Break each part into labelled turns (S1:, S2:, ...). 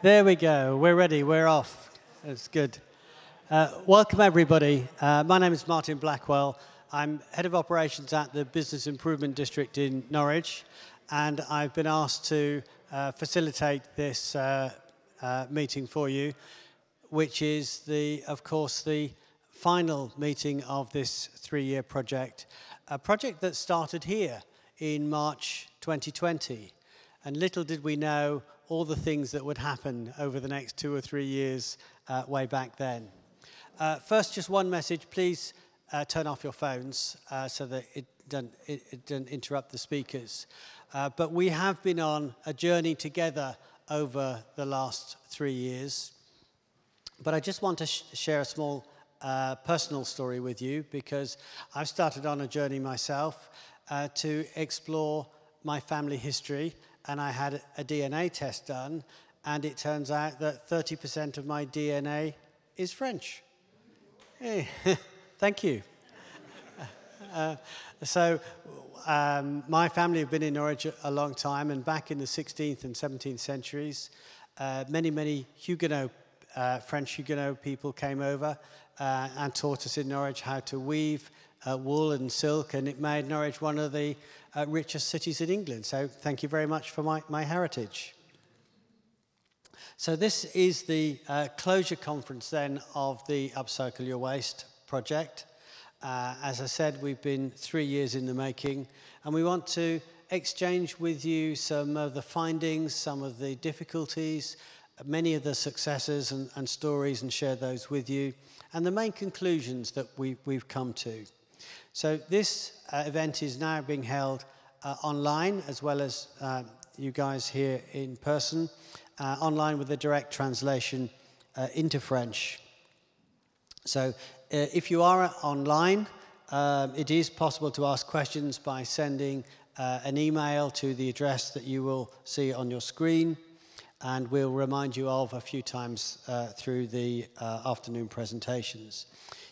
S1: There we go. We're ready. We're off. That's good. Welcome, everybody. My name is Martin Blackwell. I'm Head of Operations at the Business Improvement District in Norwich, and I've been asked to facilitate this meeting for you, which is, of course, the final meeting of this three-year project, a project that started here in March 2020. And little did we know all the things that would happen over the next 2 or 3 years way back then. First, just one message. Please turn off your phones so that it doesn't interrupt the speakers. But we have been on a journey together over the last 3 years. But I just want to share a small personal story with you, because I've started on a journey myself to explore my family history, and I had a DNA test done, and it turns out that 30% of my DNA is French. Hey, thank you. My family have been in Norwich a long time, and back in the 16th and 17th centuries, many Huguenot, French Huguenot people came over and taught us in Norwich how to weave wool and silk, and it made Norwich one of the richest cities in England. So thank you very much for my heritage. So this is the closure conference then of the Upcycle Your Waste project. As I said, we've been 3 years in the making, and we want to exchange with you some of the findings, some of the difficulties, many of the successes and stories, and share those with you, and the main conclusions that we've come to. So this event is now being held online, as well as you guys here in person, online with a direct translation into French. So if you are online, it is possible to ask questions by sending an email to the address that you will see on your screen, and we'll remind you of a few times through the afternoon presentations.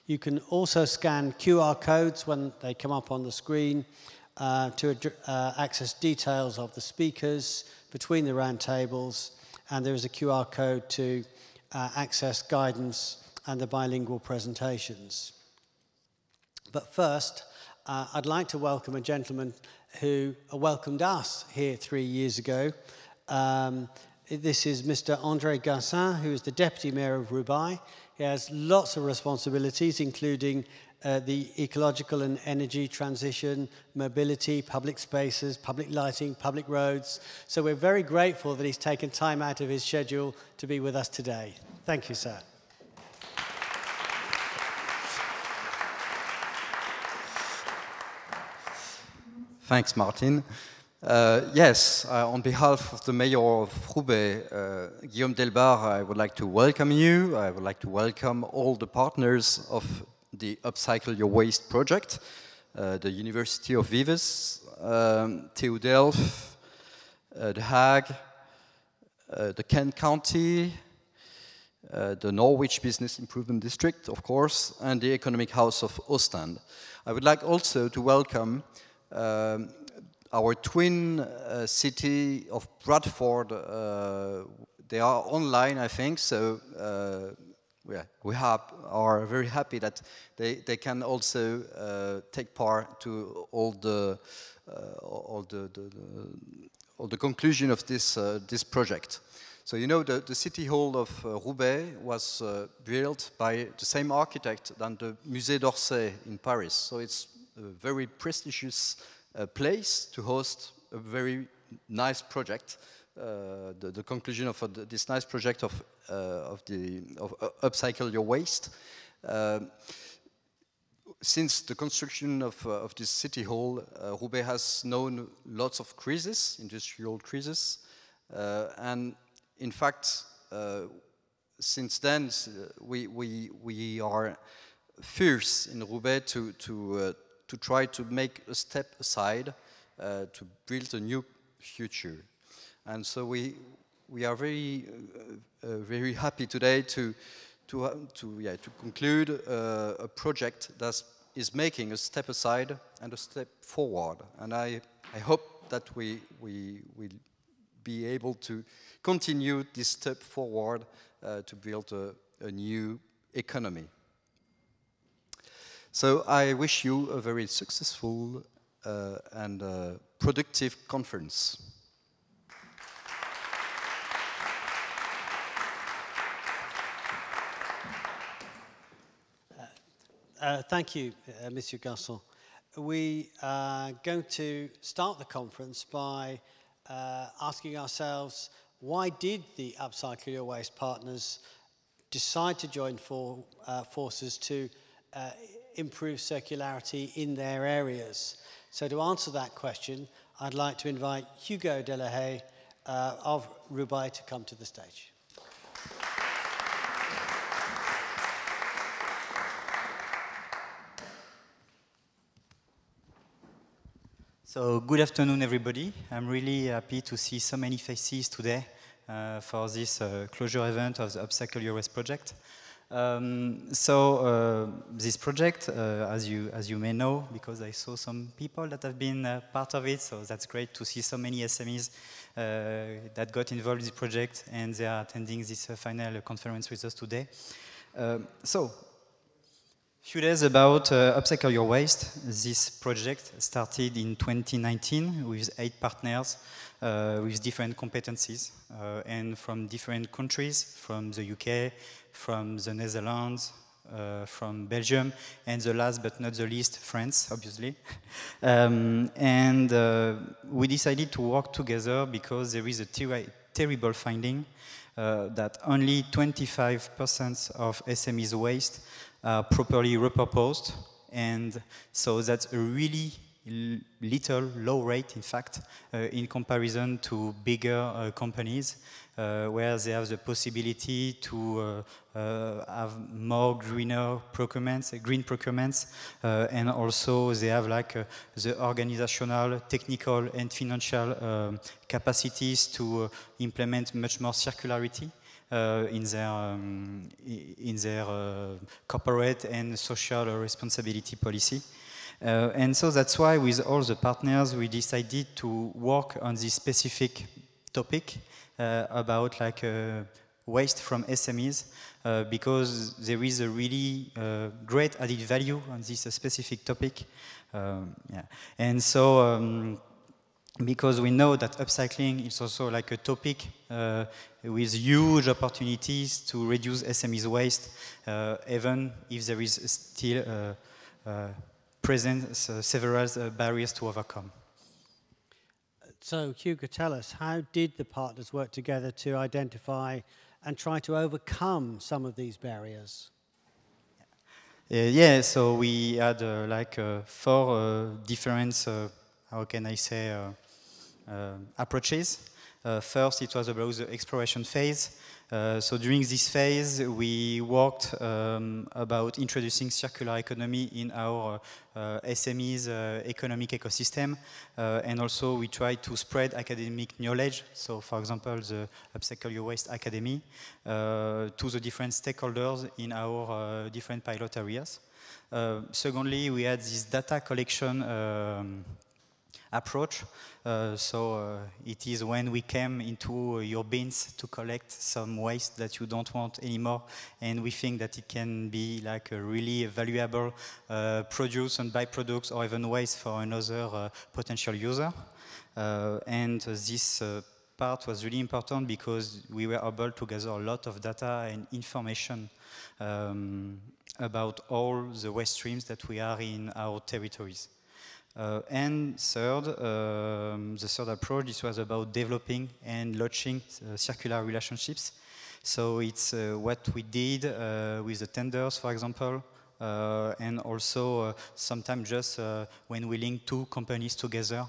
S1: You can also scan QR codes when they come up on the screen to access details of the speakers between the round tables, and there is a QR code to access guidance and the bilingual presentations. But first, I'd like to welcome a gentleman who welcomed us here 3 years ago. This is Mr. André Gassin, who is the Deputy Mayor of Roubaix. He has lots of responsibilities, including the ecological and energy transition, mobility, public spaces, public lighting, public roads. So we're very grateful that he's taken time out of his schedule to be with us today. Thank you, sir.
S2: Thanks, Martin. Yes, on behalf of the Mayor of Roubaix, Guillaume Delbar, I would like to welcome you. I would like to welcome all the partners of the Upcycle Your Waste project, the University of Vives, TU Delft, The Hague, the Kent County, the Norwich Business Improvement District, of course, and the Economic House of Ostend. I would like also to welcome our twin city of Bradford. They are online, I think, so we are very happy that they can also take part to all the conclusion of this project. So you know, the City Hall of Roubaix was built by the same architect than the Musée d'Orsay in Paris. So it's a very prestigious place to host a very nice project, the conclusion of this nice project of Upcycle Your Waste. Since the construction of this city hall, Roubaix has known lots of crises, industrial crises, and in fact, since then we are fierce in Roubaix to try to make a step aside to build a new future. And so we are very happy today to conclude a project that is making a step aside and a step forward. And I hope that we will be able to continue this step forward to build a new economy. So I wish you a very successful and productive conference.
S1: Thank you, Monsieur Garçon. We are going to start the conference by asking ourselves, why did the Upcycle Your Waste partners decide to join forces to improve circularity in their areas? So to answer that question, I'd like to invite Hugo Delahaye of Roubaix to come to the stage.
S3: So good afternoon, everybody. I'm really happy to see so many faces today for this closure event of the Upcycle Your Waste project. This project, as you may know, because I saw some people that have been part of it, so that's great to see so many SMEs that got involved in the project, and they are attending this final conference with us today. Few days about Upcycle Your Waste. This project started in 2019 with 8 partners with different competencies and from different countries, from the UK, from the Netherlands, from Belgium, and the last but not the least, France, obviously. We decided to work together because there is a terrible finding that only 25% of SMEs waste are properly repurposed, and so that's a really low rate, in fact, in comparison to bigger companies, where they have the possibility to have more green procurements, and also they have like the organizational, technical, and financial capacities to implement much more circularity in their corporate and social responsibility policy. And so that's why with all the partners we decided to work on this specific topic about like waste from SMEs, because there is a really great added value on this specific topic. And so because we know that upcycling is also like a topic with huge opportunities to reduce SMEs waste, even if there is still present several barriers to overcome.
S1: So Hugo, tell us, how did the partners work together to identify and try to overcome some of these barriers?
S3: Yeah, so we had like 4 different, how can I say, approaches. First, it was about the exploration phase. So during this phase, we worked about introducing circular economy in our SMEs economic ecosystem, and also we tried to spread academic knowledge. So, for example, the Upcycle Your Waste Academy to the different stakeholders in our different pilot areas. Secondly, we had this data collection approach. It is when we came into your bins to collect some waste that you don't want anymore, and we think that it can be like a really valuable produce and byproducts or even waste for another potential user. And this part was really important because we were able to gather a lot of data and information about all the waste streams that we are in our territories. And third, the third approach, this was about developing and launching circular relationships. So it's what we did with the tenders, for example, and also sometimes just when we link 2 companies together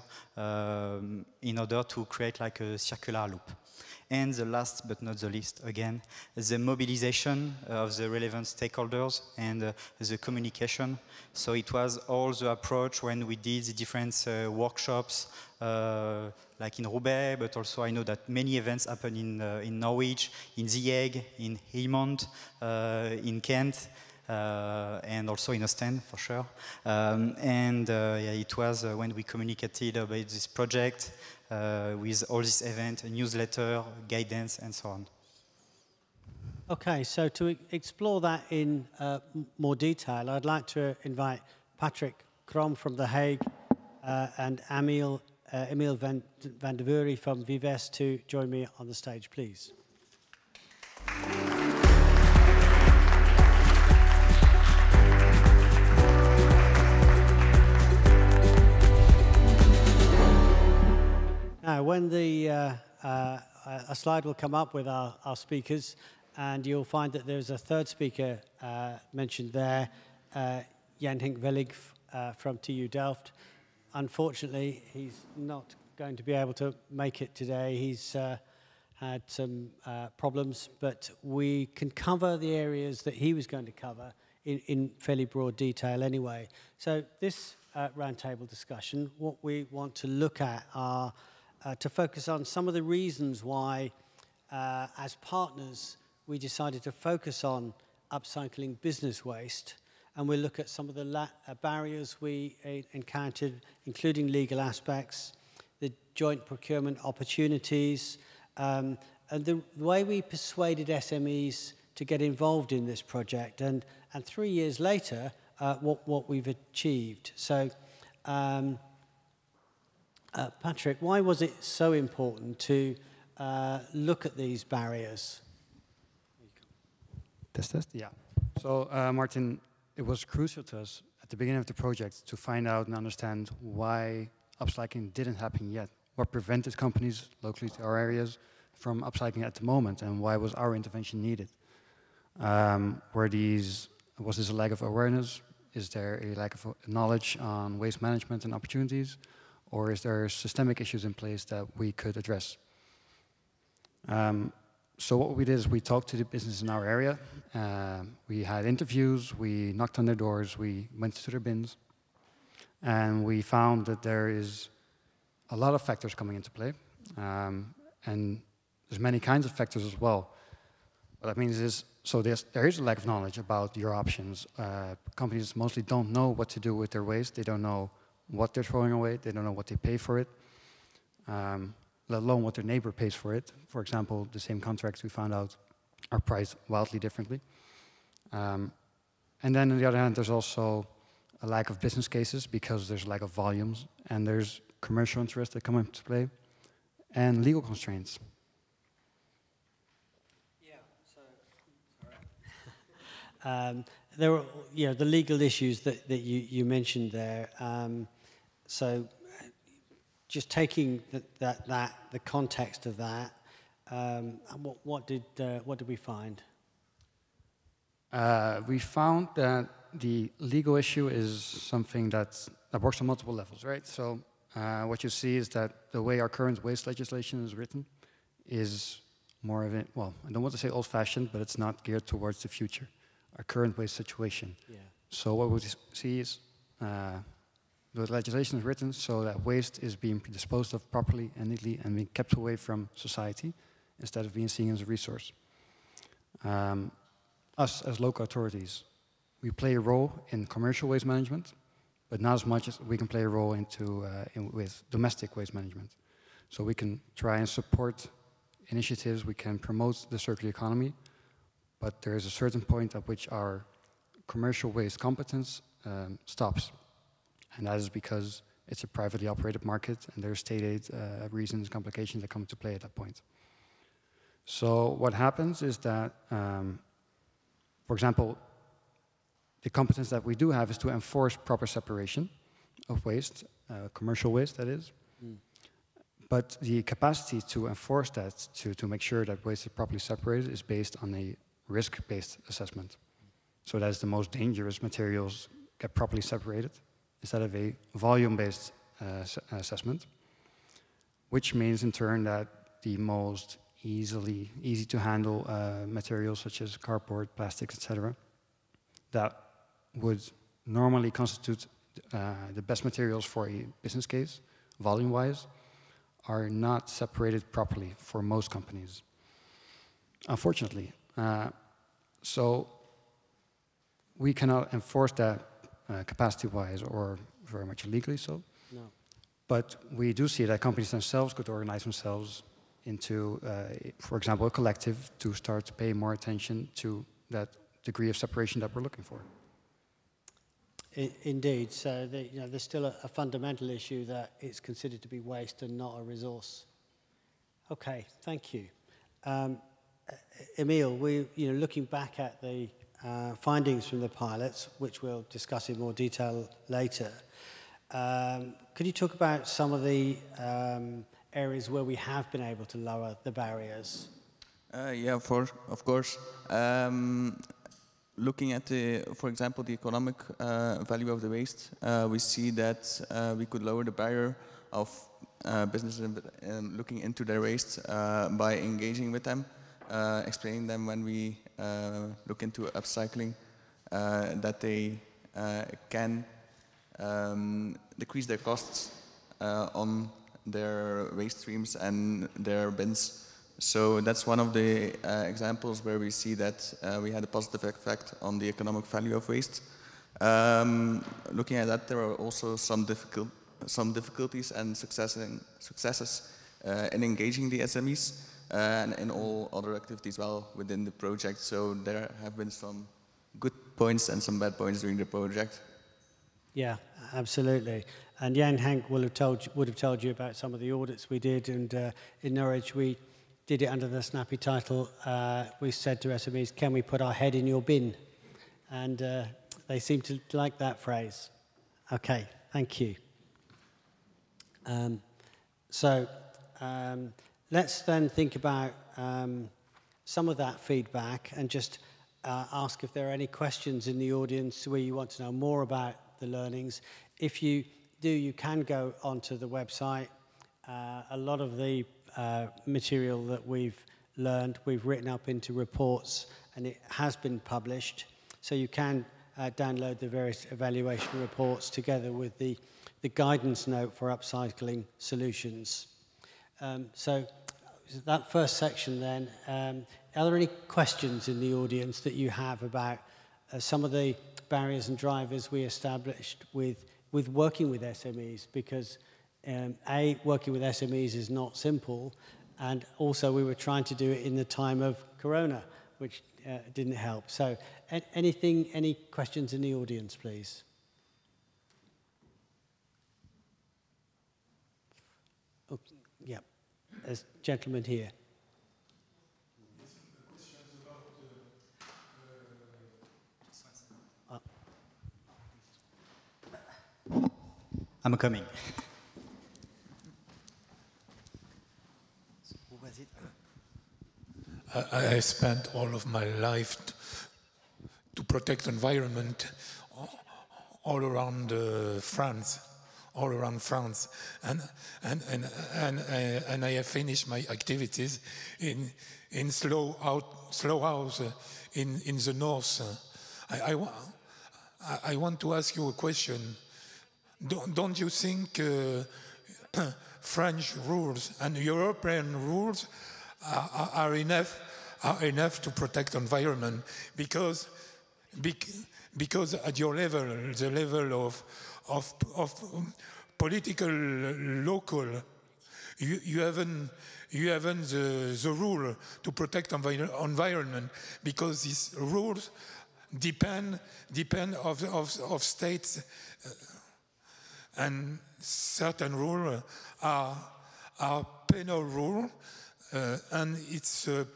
S3: in order to create like a circular loop. And the last but not the least, again, the mobilization of the relevant stakeholders and the communication. So it was all the approach when we did the different workshops, like in Roubaix, but also I know that many events happen in Norwich, in The Hague, in Helmond, in Kent, and also in Ostend, for sure. Yeah, it was when we communicated about this project with all this event, a newsletter, guidance, and so on.
S1: Okay, so to explore that in more detail, I'd like to invite Patrick Krom from The Hague and Emil van der Vuurie from Vives to join me on the stage, please. Now, when a slide will come up with our speakers, and you'll find that there's a third speaker mentioned there, Jan Henk Wellig from TU Delft. Unfortunately, he's not going to be able to make it today. He's had some problems, but we can cover the areas that he was going to cover in fairly broad detail anyway. So this roundtable discussion, what we want to look at are to focus on some of the reasons why, as partners, we decided to focus on upcycling business waste, and we'll look at some of the barriers we encountered, including legal aspects, the joint procurement opportunities, and the way we persuaded SMEs to get involved in this project, and 3 years later, what we've achieved. So, Patrick, why was it so important to look at these barriers?
S4: Test? Yeah. So, Martin, it was crucial to us at the beginning of the project to find out and understand why upcycling didn't happen yet. What prevented companies locally to our areas from upcycling at the moment, and why was our intervention needed? Was this a lack of awareness? Is there a lack of knowledge on waste management and opportunities? Or is there systemic issues in place that we could address? So what we did is we talked to the business in our area. We had interviews, we knocked on their doors, we went to their bins, and we found that there is a lot of factors coming into play. And there's many kinds of factors as well. What that means is, so there is a lack of knowledge about your options. Companies mostly don't know what to do with their waste. They don't know what they're throwing away. They don't know what they pay for it, let alone what their neighbor pays for it. For example, the same contracts we found out are priced wildly differently. And then on the other hand, there's also a lack of business cases because there's a lack of volumes, and there's commercial interests that come into play, and legal constraints.
S1: There are, the legal issues that you mentioned there. So, just taking the context of that, what did we find?
S4: We found that the legal issue is something that works on multiple levels, right? So, what you see is that the way our current waste legislation is written is more of well, I don't want to say old-fashioned, but it's not geared towards the future. Our current waste situation. Yeah. So what we see is the legislation is written so that waste is being disposed of properly and neatly and being kept away from society instead of being seen as a resource. Us as local authorities, we play a role in commercial waste management, but not as much as we can play a role with domestic waste management. So we can try and support initiatives, we can promote the circular economy, but there is a certain point at which our commercial waste competence stops. And that is because it's a privately operated market, and there are state aid reasons, complications that come into play at that point. So what happens is that, for example, the competence that we do have is to enforce proper separation of waste, commercial waste that is. But the capacity to enforce that, to make sure that waste is properly separated, is based on a risk-based assessment. So that is the most dangerous materials get properly separated instead of a volume-based assessment, which means in turn that the most easy to handle materials such as cardboard, plastics, etc., that would normally constitute the best materials for a business case, volume-wise, are not separated properly for most companies, unfortunately. So we cannot enforce that capacity-wise or very much legally so.
S1: No.
S4: But we do see that companies themselves could organize themselves into, for example, a collective to start to pay more attention to that degree of separation that we're looking for.
S1: Indeed. So there's still a fundamental issue that it's considered to be waste and not a resource. Okay, thank you. Emil, looking back at the findings from the pilots, which we'll discuss in more detail later, could you talk about some of the areas where we have been able to lower the barriers?
S5: Yeah, of course. Looking at, for example, the economic value of the waste, we see that we could lower the barrier of businesses looking into their waste by engaging with them, explaining them when we look into upcycling that they can decrease their costs on their waste streams and their bins. So that's one of the examples where we see that we had a positive effect on the economic value of waste. Looking at that, there are also some difficulties and successes in engaging the SMEs and in all other activities well within the project. So there have been some good points and some bad points during the project.
S1: Yeah, absolutely. And Jan Henk would have told you about some of the audits we did, and in Norwich we did it under the snappy title. We said to SMEs, "Can we put our head in your bin?" And they seem to like that phrase. Okay, thank you. Let's then think about some of that feedback and just ask if there are any questions in the audience where you want to know more about the learnings. If you do, you can go onto the website. A lot of the material that we've learned, we've written up into reports, and it has been published. So you can download the various evaluation reports together with the guidance note for upcycling solutions. So that first section then, are there any questions in the audience that you have about some of the barriers and drivers we established with working with SMEs? Because working with SMEs is not simple, and also we were trying to do it in the time of Corona, which didn't help. So any questions in the audience, please? Oh, yeah, there's a gentleman here.
S3: I'm coming.
S6: I spent all of my life to protect environment all around France, and I have finished my activities in slow house in the north. I want to ask you a question. Don't you think French rules and European rules are enough to protect environment? Because at your level, the level of political local, you haven't the rule to protect environment, because these rules depend of states, and certain rules are penal rule, and it's a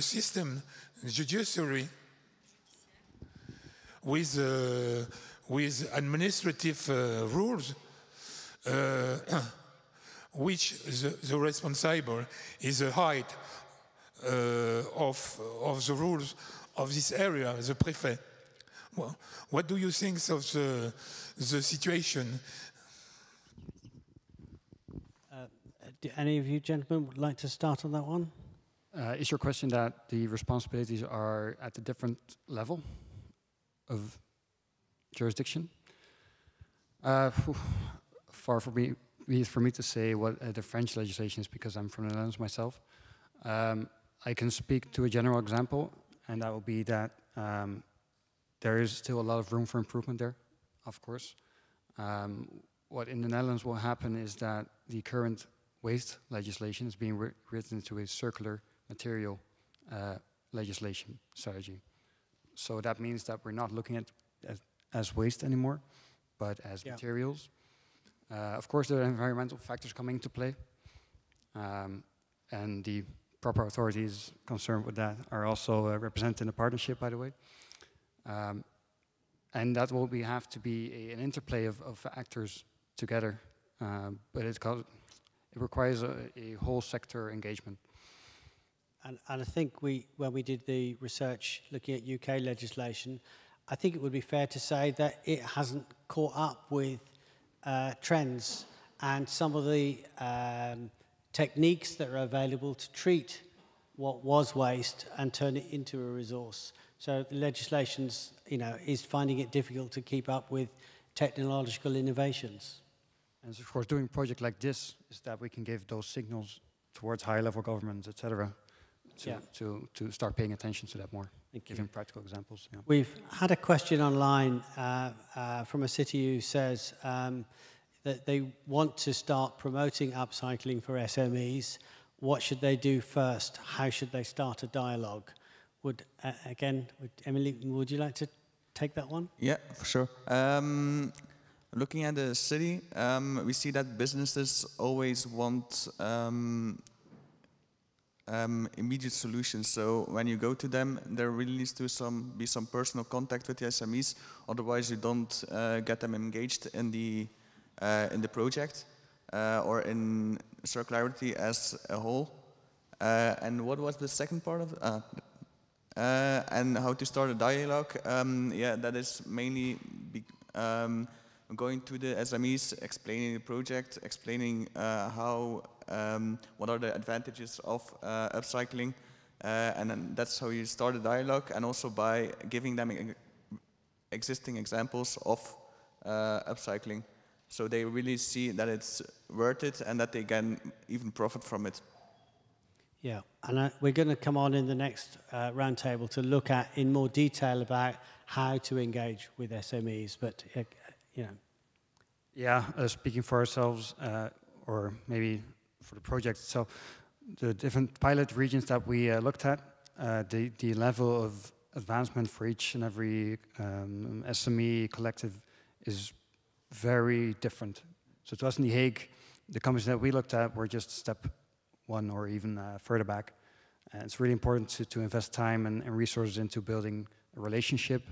S6: system, judiciary, with administrative rules, which the responsible is the height of the rules of this area, the préfet. Well, what do you think of the situation?
S1: Do any of you gentlemen would like to start on that one?
S4: Is your question that the responsibilities are at a different level of jurisdiction? Far from for me to say what the French legislation is, because I'm from the Netherlands myself. I can speak to a general example, and that will be that there is still a lot of room for improvement there, of course. What in the Netherlands will happen is that the current waste legislation is being written into a circular material legislation strategy. So that means that we're not looking at as waste anymore, but as materials. Of course, there are environmental factors coming into play, and the proper authorities concerned with that are also represented in the partnership, by the way. And that will have to be an interplay of actors together, but it requires a whole sector engagement.
S1: And I think when we did the research looking at UK legislation, I think it would be fair to say that it hasn't caught up with trends and some of the techniques that are available to treat what was waste and turn it into a resource. So the legislation's, is finding it difficult to keep up with technological innovations.
S4: And of course, doing a project like this is that we can give those signals towards high-level governments, etc., to start paying attention to that more, giving practical examples. Yeah.
S1: We've had a question online from a city who says that they want to start promoting upcycling for SMEs. What should they do first? How should they start a dialogue? Emily, would you like to take that one?
S5: Yeah, for sure. Looking at the city, we see that businesses always want immediate solutions. So when you go to them, there really needs to be some personal contact with the SMEs. Otherwise, you don't get them engaged in the project or in circularity as a whole. And what was the second part of it? And how to start a dialogue? That is mainly going to the SMEs, explaining the project, explaining what are the advantages of upcycling, and then that's how you start a dialogue, and also by giving them existing examples of upcycling, so they really see that it's worth it and that they can even profit from it.
S1: Yeah, and we're going to come on in the next roundtable to look at in more detail about how to engage with SMEs, but
S4: Yeah, speaking for ourselves, or maybe for the project itself, the different pilot regions that we looked at, the level of advancement for each and every SME collective is very different. So to us in The Hague, the companies that we looked at were just step one or even further back. And it's really important to invest time and resources into building a relationship,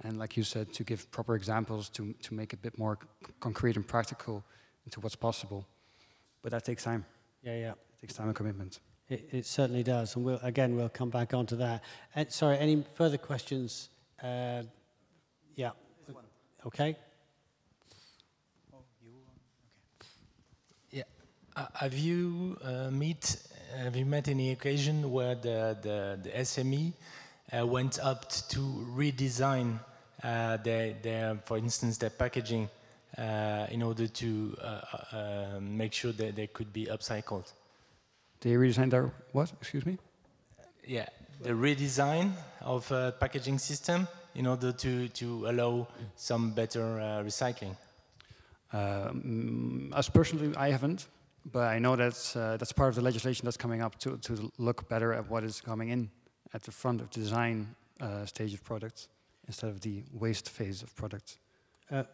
S4: and like you said, to give proper examples to make it a bit more concrete and practical into what's possible. But that takes time.
S1: Yeah.
S4: It takes time and commitment.
S1: It certainly does, and we'll come back onto that. And sorry, any further questions? Yeah. Okay.
S7: Yeah. Have you met any occasion where the SME went up to redesign their, for instance, their packaging in order to make sure that they could be upcycled?
S4: They redesigned their what? Excuse me?
S7: Yeah, the redesign of a packaging system in order to allow some better recycling.
S4: Us personally, I haven't, but I know that's part of the legislation that's coming up to look better at what is coming in at the front of the design stage of products instead of the waste phase of products.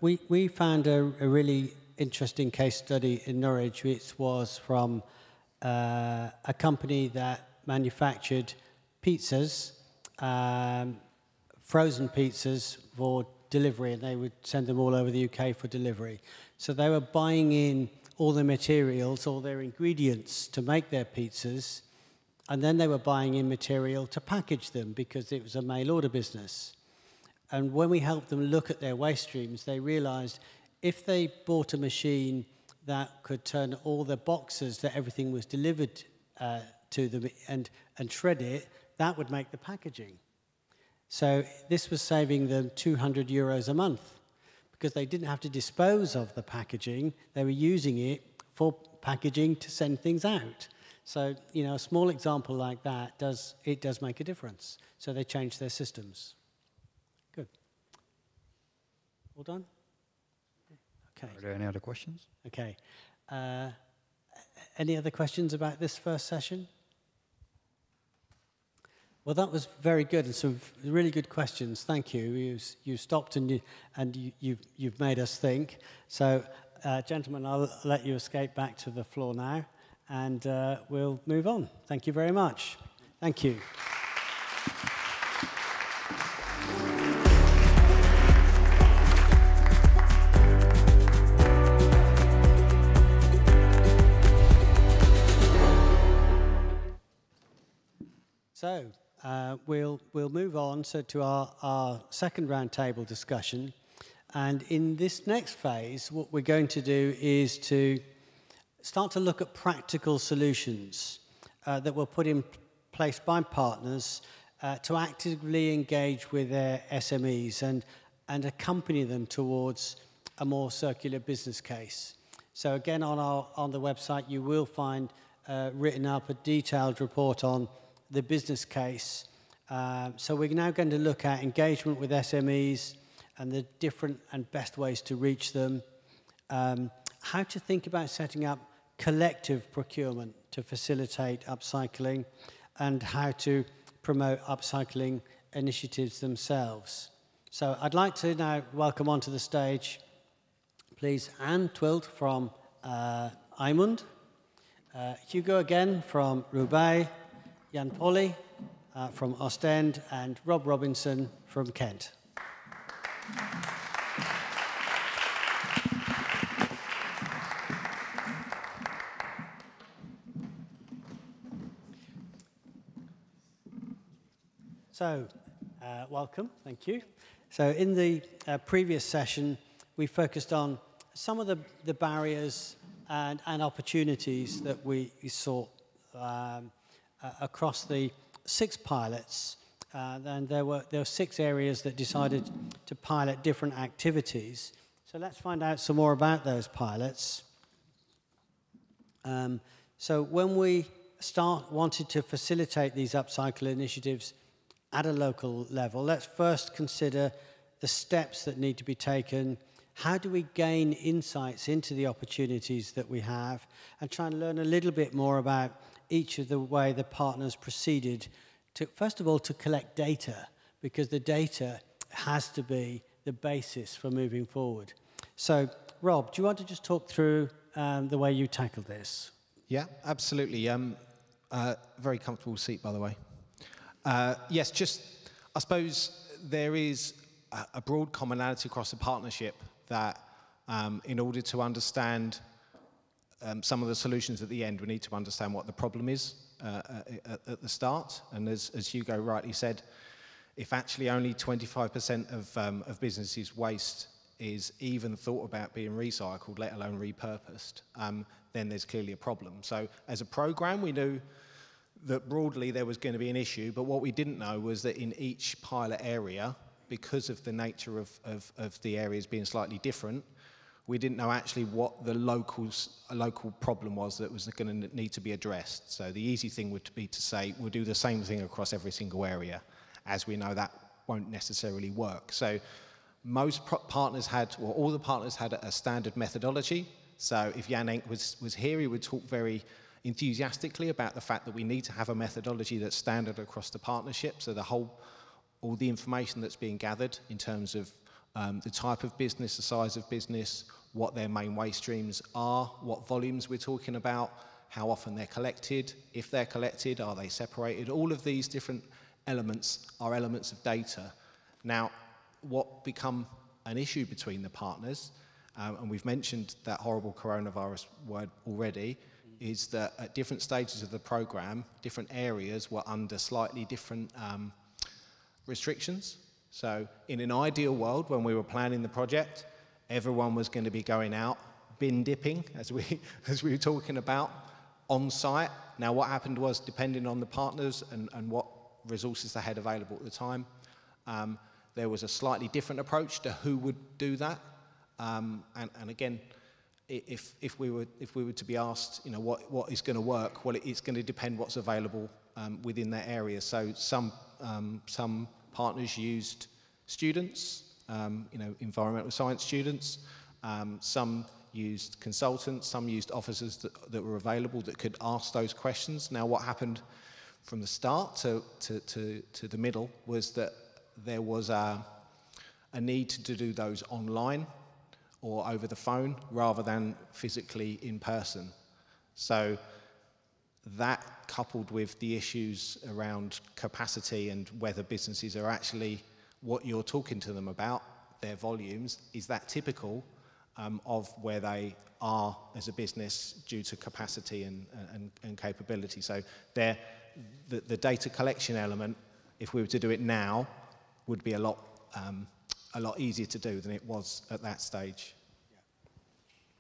S1: We found a really interesting case study in Norwich, which was from a company that manufactured pizzas, frozen pizzas for delivery, and they would send them all over the UK for delivery. So they were buying in all the materials, all their ingredients to make their pizzas, and then they were buying in material to package them because it was a mail order business. And when we helped them look at their waste streams, they realized if they bought a machine that could turn all the boxes that everything was delivered to them and shred it, that would make the packaging. So this was saving them €200 a month because they didn't have to dispose of the packaging. They were using it for packaging to send things out. So, a small example like that does make a difference. So they changed their systems. Good. All done? Okay.
S4: Are there any other questions?
S1: Okay. Any other questions about this first session? Well, that was very good and some really good questions. Thank you. You stopped and you've made us think. So, gentlemen, I'll let you escape back to the floor now, and we'll move on. Thank you very much. Thank you. So we'll move on to our second roundtable discussion. And in this next phase, what we're going to do is to start to look at practical solutions that were put in place by partners to actively engage with their SMEs and accompany them towards a more circular business case. So again, on the website, you will find written up a detailed report on the business case. So we're now going to look at engagement with SMEs and the different and best ways to reach them, how to think about setting up collective procurement to facilitate upcycling, and how to promote upcycling initiatives themselves. So I'd like to now welcome onto the stage, please, Anne Twilt from Eimund, Hugo again from Roubaix, Jan Polly from Ostend, and Rob Robinson from Kent. So, welcome, thank you. So in the previous session, we focused on some of the barriers and opportunities that we saw across the 6 pilots. And there were 6 areas that decided to pilot different activities. So let's find out some more about those pilots. So when we wanted to facilitate these upcycle initiatives at a local level, let's first consider the steps that need to be taken. How do we gain insights into the opportunities that we have, and try and learn a little bit more about each of the way the partners proceeded to, first of all, to collect data, because the data has to be the basis for moving forward. So, Rob, do you want to just talk through the way you tackled this?
S8: Yeah, absolutely. Very comfortable seat, by the way. Yes, just, I suppose there is a broad commonality across the partnership that in order to understand some of the solutions at the end, we need to understand what the problem is at the start. And as Hugo rightly said, if actually only 25% of businesses' waste is even thought about being recycled, let alone repurposed, then there's clearly a problem. So as a program, we knew that broadly there was going to be an issue, but what we didn't know was that in each pilot area, because of the nature of the areas being slightly different, we didn't know actually what the local problem was that was going to need to be addressed. So the easy thing would be to say, we'll do the same thing across every single area, as we know that won't necessarily work. So most partners had, or all the partners had a standard methodology. So if Jan Enck was here, he would talk very enthusiastically about the fact that we need to have a methodology that's standard across the partnership. So all the information that's being gathered in terms of the type of business, the size of business, what their main waste streams are, what volumes we're talking about, how often they're collected, if they're collected, are they separated? All of these different elements are elements of data. Now, what become an issue between the partners, and we've mentioned that horrible coronavirus word already, is that at different stages of the program, different areas were under slightly different restrictions. So in an ideal world, when we were planning the project, everyone was going to be going out, bin dipping, as we were talking about, on site. Now what happened was, depending on the partners and what resources they had available at the time, there was a slightly different approach to who would do that. And again, if we were to be asked, you know, what is going to work, well, it's going to depend what's available within that area. So some partners used students, environmental science students. Some used consultants, some used officers that were available that could ask those questions. Now, what happened from the start to the middle was that there was a need to do those online or over the phone rather than physically in person. So that, coupled with the issues around capacity and whether businesses are actually what you're talking to them about, their volumes, is that typical of where they are as a business due to capacity and capability. So the data collection element, if we were to do it now, would be a lot easier to do than it was at that stage.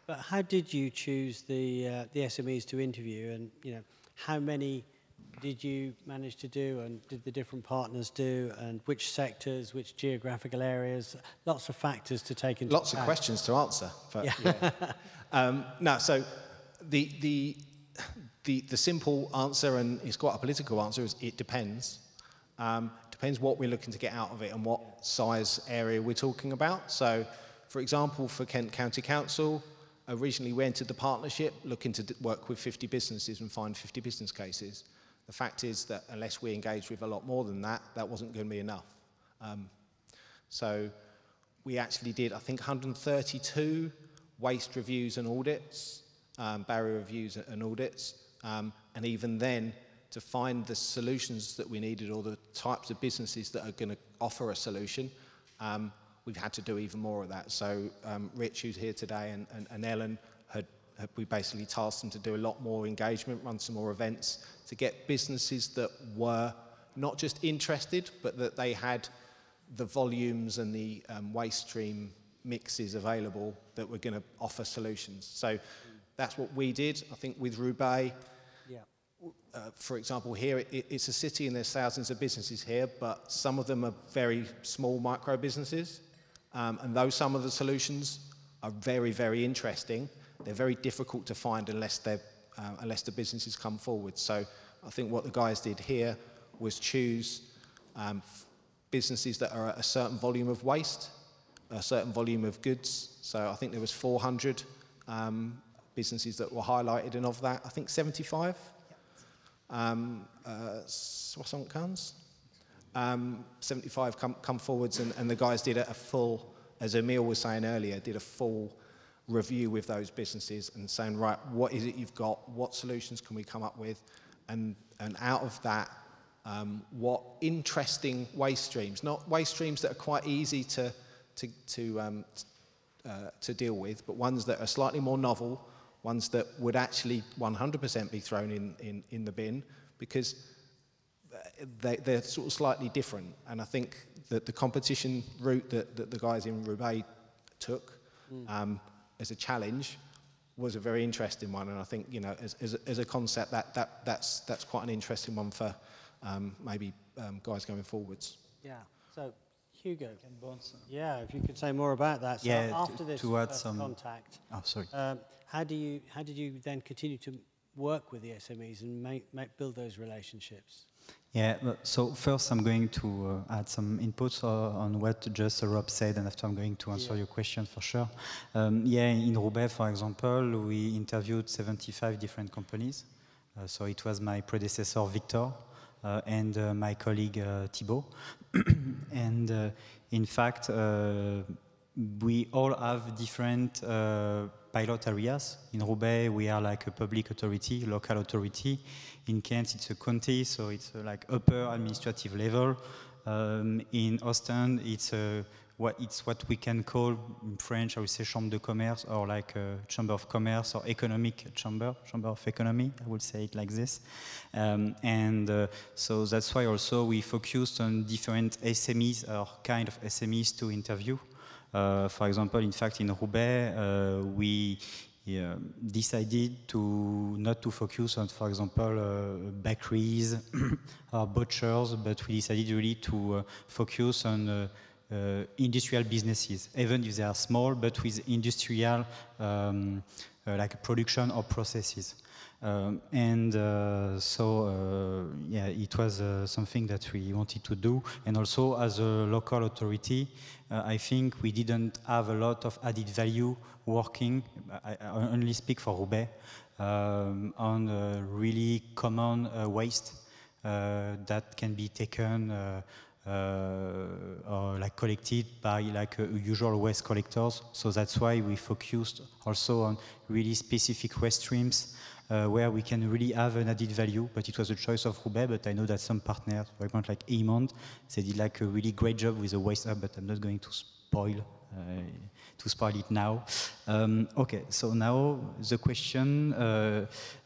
S1: But how did you choose the SMEs to interview, and how many did you manage to do, and did the different partners do, and which sectors, which geographical areas? Lots of factors to take into account.
S8: Lots of questions to answer. But yeah. No, so the simple answer, and it's quite a political answer, is it depends. Depends what we're looking to get out of it and what size area we're talking about. So, for example, for Kent County Council, originally we entered the partnership looking to work with 50 businesses and find 50 business cases. The fact is that unless we engaged with a lot more than that, that wasn't going to be enough. So we actually did, I think, 132 waste reviews and audits, barrier reviews and audits, and even then, to find the solutions that we needed or the types of businesses that are going to offer a solution, we've had to do even more of that. So Rich, who's here today, and Ellen, we basically tasked them to do a lot more engagement, run some more events, to get businesses that were not just interested, but that they had the volumes and the waste stream mixes available that were going to offer solutions. So that's what we did. I think with Roubaix, for example, here, it's a city and there's thousands of businesses here, but some of them are very small micro businesses. And though some of the solutions are very, very interesting, they're very difficult to find unless the businesses come forward. So I think what the guys did here was choose businesses that are at a certain volume of waste, a certain volume of goods. So I think there was 400 businesses that were highlighted, and of that, I think 75. 75 come forwards, and the guys did a full, as Emil was saying earlier, did a full review with those businesses and saying, right, what is it you've got? What solutions can we come up with? And out of that, what interesting waste streams, not waste streams that are quite easy to deal with, but ones that are slightly more novel, ones that would actually 100% be thrown in the bin, because they're sort of slightly different. And I think that the competition route that the guys in Roubaix took as a challenge was a very interesting one. And I think, as a concept, that's quite an interesting one for maybe guys going forwards.
S1: Yeah. So, Hugo. Yeah, if you could say more about that. So
S3: yeah,
S1: after this
S3: to add some
S1: contact,
S3: oh, sorry.
S1: How did you then continue to work with the SMEs and build those relationships?
S3: Yeah, so first I'm going to add some inputs on what just Rob said, and after I'm going to answer your question for sure. In Roubaix, for example, we interviewed 75 different companies. So it was my predecessor, Victor, and my colleague, Thibault. And in fact, we all have different pilot areas. In Roubaix, we are like a public authority, local authority. In Kent, it's a county, so it's like upper administrative level. In Ostend, it's what we can call in French, I would say, chambre de commerce, or like a chamber of commerce or economic chamber of economy. I would say it like this. So that's why also we focused on different SMEs or kind of SMEs to interview. For example, in fact, in Roubaix, we decided not to focus on, for example, bakeries or butchers, but we decided really to focus on industrial businesses, even if they are small, but with industrial like production or processes. Yeah, it was something that we wanted to do. And also as a local authority, I think we didn't have a lot of added value working, I only speak for Roubaix, on really common waste that can be taken or like collected by like usual waste collectors. So that's why we focused also on really specific waste streams where we can really have an added value. But it was a choice of Roubaix, but I know that some partners, for example like Eamond, they did like a really great job with the waste hub, but I'm not going to spoil it now. Okay, so now the question,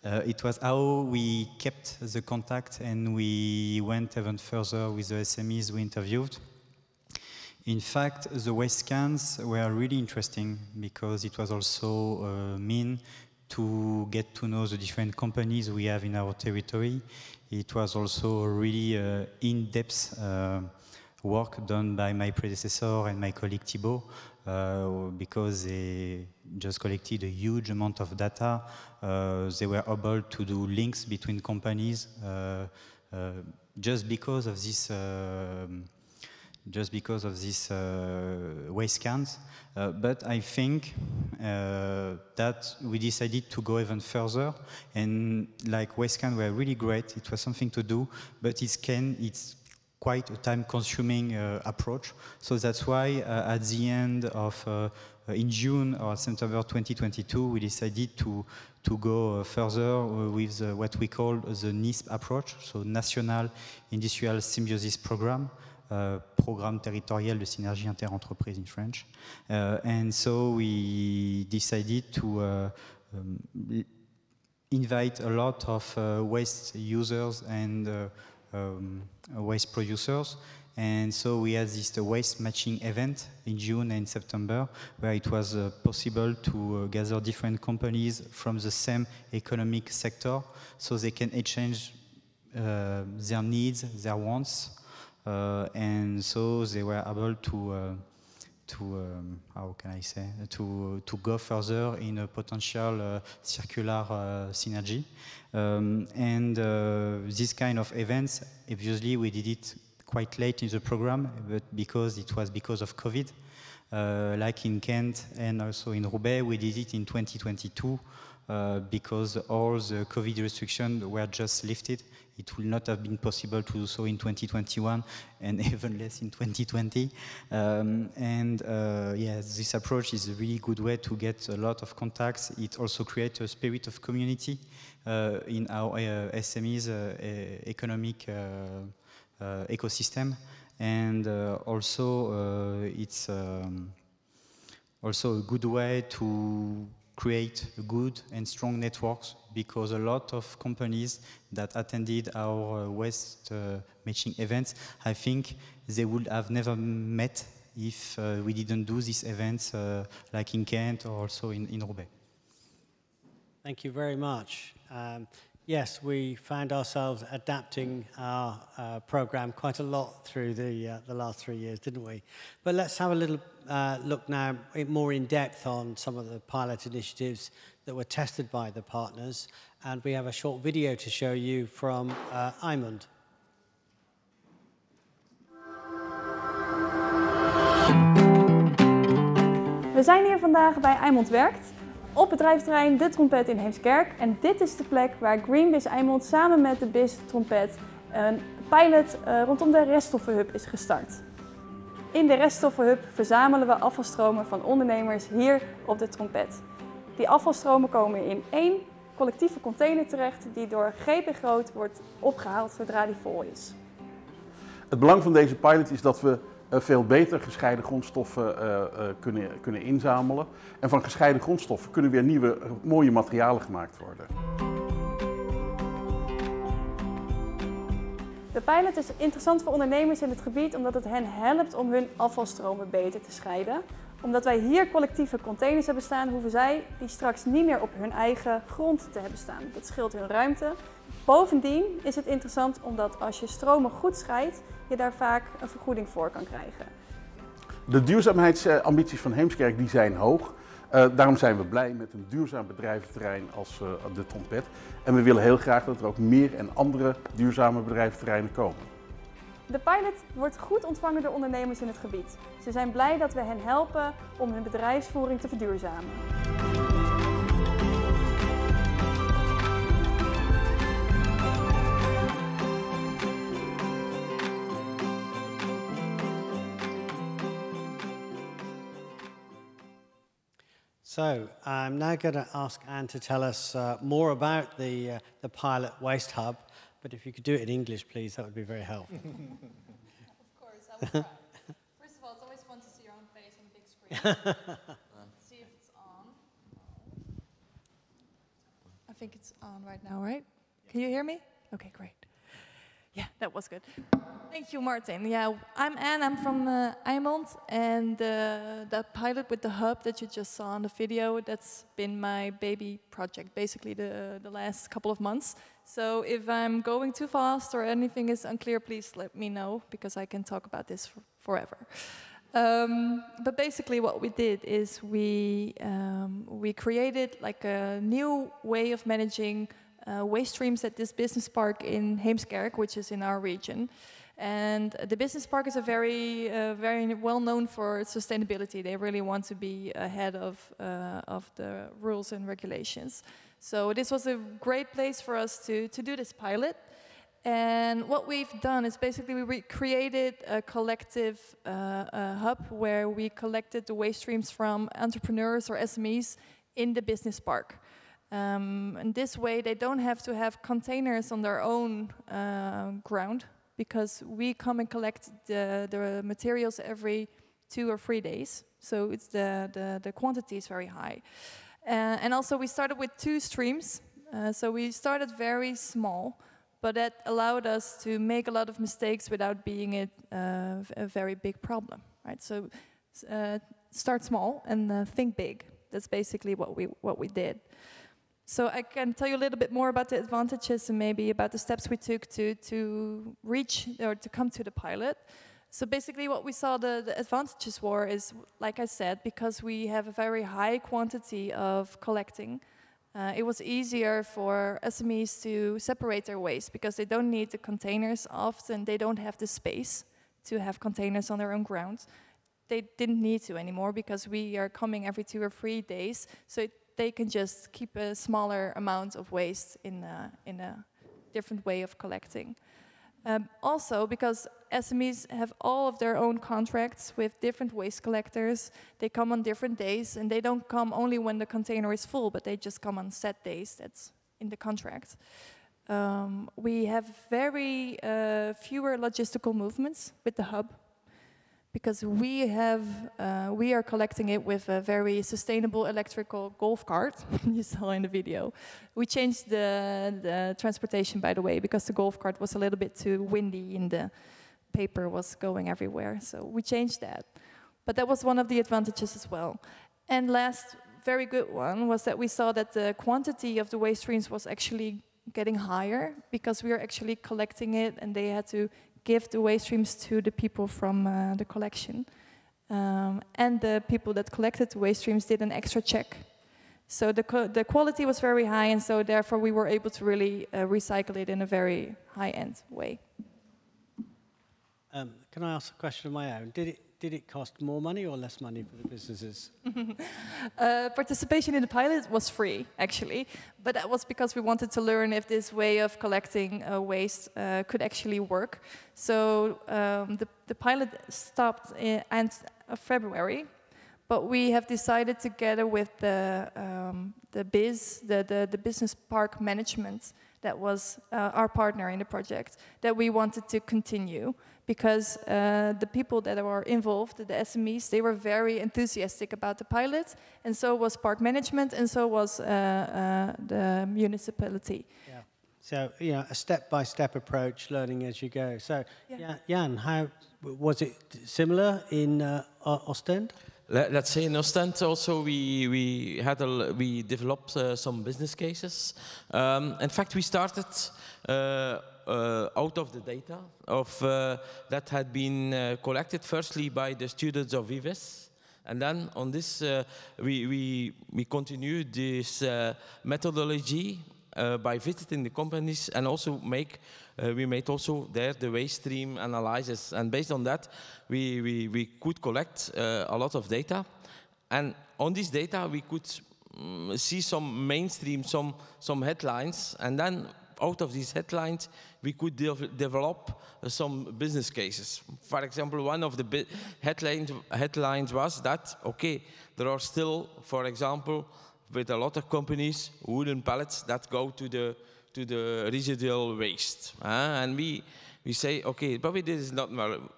S3: it was how we kept the contact and we went even further with the SMEs we interviewed. In fact, the waste scans were really interesting because it was also mean to get to know the different companies we have in our territory. It was also really in-depth work done by my predecessor and my colleague Thibault, because they just collected a huge amount of data. They were able to do links between companies just because of this waste scans. But I think that we decided to go even further, and like waste scans were really great. It was something to do, but it's quite a time-consuming approach. So that's why at the end of, in June or September 2022, we decided to go further with what we call the NISP approach, so National Industrial Symbiosis Program, Programme Territorial de Synergie Interentreprise in French. And so we decided to invite a lot of waste users and waste producers, and so we had this waste matching event in June and September, where it was possible to gather different companies from the same economic sector, so they can exchange their needs, their wants, and so they were able to how can I say, to go further in a potential circular synergy. This kind of events, obviously we did it quite late in the program, but because it was because of COVID, like in Kent and also in Roubaix, we did it in 2022 because all the COVID restrictions were just lifted. It will not have been possible to do so in 2021 and even less in 2020. Yes, this approach is a really good way to get a lot of contacts. It also creates a spirit of community in our SMEs economic ecosystem. And it's also a good way to create good and strong networks, because a lot of companies that attended our waste matching events, I think they would have never met if we didn't do these events like in Kent or also in Roubaix.
S1: Thank you very much. Yes, we found ourselves adapting our program quite a lot through the last 3 years, didn't we? But let's have a little look now more in depth on some of the pilot initiatives that were tested by the partners. And we have a short video to show you from Eamond.
S9: We zijn hier vandaag bij Eamond Werkt, op bedrijfsterrein De Trompet in Heemskerk. En dit is de plek waar Greenbiz Eamond samen met de Biz Trompet een pilot rondom de reststoffenhub is gestart. In de reststoffenhub verzamelen we afvalstromen van ondernemers hier op de Trompet. Die afvalstromen komen in 1 collectieve container terecht die door GP Groot wordt opgehaald zodra die vol is.
S10: Het belang van deze pilot is dat we veel beter gescheiden grondstoffen kunnen inzamelen. En van gescheiden grondstoffen kunnen weer nieuwe mooie materialen gemaakt worden.
S9: De pilot is interessant voor ondernemers in het gebied omdat het hen helpt om hun afvalstromen beter te scheiden. Omdat wij hier collectieve containers hebben staan, hoeven zij die straks niet meer op hun eigen grond te hebben staan. Dat scheelt hun ruimte. Bovendien is het interessant omdat als je stromen goed scheidt, je daar vaak een vergoeding voor kan krijgen.
S10: De duurzaamheidsambities van Heemskerk die zijn hoog. Daarom zijn we blij met een duurzaam bedrijventerrein als de Trompet. En we willen heel graag dat er ook meer en andere duurzame bedrijventerreinen komen.
S9: De pilot wordt goed ontvangen door ondernemers in het gebied. Ze zijn blij dat we hen helpen om hun bedrijfsvoering te verduurzamen.
S1: So I'm now going to ask Anne to tell us more about the pilot waste hub. But if you could do it in English, please, that would be very helpful.
S11: Of course, I will try. First of all, it's always fun to see your own face on the big screen. See if it's on. I think it's on right now, right? Can you hear me? Okay, great. Yeah, that was good. Thank you, Martin. Yeah, I'm Anne. I'm from Eimond, and the pilot with the hub that you just saw in the video, that's been my baby project, basically the last couple of months. So if I'm going too fast or anything is unclear, please let me know, because I can talk about this forever. But basically what we did is we created like a new way of managing waste streams at this business park in Heemskerk, which is in our region. And the business park is a very well known for sustainability. They really want to be ahead of the rules and regulations. So this was a great place for us to do this pilot. And what we've done is basically we created a collective hub where we collected the waste streams from entrepreneurs or SMEs in the business park. And this way they don't have to have containers on their own ground, because we come and collect the materials every 2 or 3 days. So it's the quantity is very high. And also we started with 2 streams. So we started very small, but that allowed us to make a lot of mistakes without being a very big problem, right? So start small and think big. That's basically what we did. So I can tell you a little bit more about the advantages and maybe about the steps we took to reach or to come to the pilot. So basically what we saw the advantages were is, like I said, because we have a very high quantity of collecting, it was easier for SMEs to separate their waste, because they don't need the containers often, they don't have the space to have containers on their own ground. They didn't need to anymore because we are coming every 2 or 3 days, so they can just keep a smaller amount of waste in a different way of collecting. Also, because SMEs have all of their own contracts with different waste collectors, they come on different days, and they don't come only when the container is full, but they just come on set days. That's in the contract. We have very fewer logistical movements with the hub, because we are collecting it with a very sustainable electrical golf cart you saw in the video. We changed the transportation, by the way, because the golf cart was a little bit too windy and the paper was going everywhere. So we changed that. But that was one of the advantages as well. And last very good one was that we saw that the quantity of the waste streams was actually getting higher, because we are actually collecting it and they had to give the waste streams to the people from the collection. And the people that collected the waste streams did an extra check. So the quality was very high, and so therefore we were able to really recycle it in a very high-end way.
S1: Can I ask a question of my own? Did it cost more money or less money for the businesses?
S11: Participation in the pilot was free, actually, but that was because we wanted to learn if this way of collecting waste could actually work. So the pilot stopped in end of February, but we have decided together with the business park management, that was our partner in the project, that we wanted to continue, because the people that were involved, the SMEs, they were very enthusiastic about the pilot, and so was park management, and so was the municipality.
S1: Yeah. So, you know, a step-by-step approach, learning as you go. So, yeah. Jan, how was it similar in Ostend?
S12: Let's say in Ostend also we developed some business cases. In fact, we started out of the data of that had been collected firstly by the students of Vives. And then on this, we continued this methodology by visiting the companies, and also we made also there the waste stream analysis. And based on that, we could collect a lot of data. And on this data, we could see some mainstream, some headlines, and then out of these headlines, we could develop some business cases. For example, one of the headlines was that, okay, there are still, for example, with a lot of companies, wooden pallets that go to the residual waste. And we say, okay, but this is not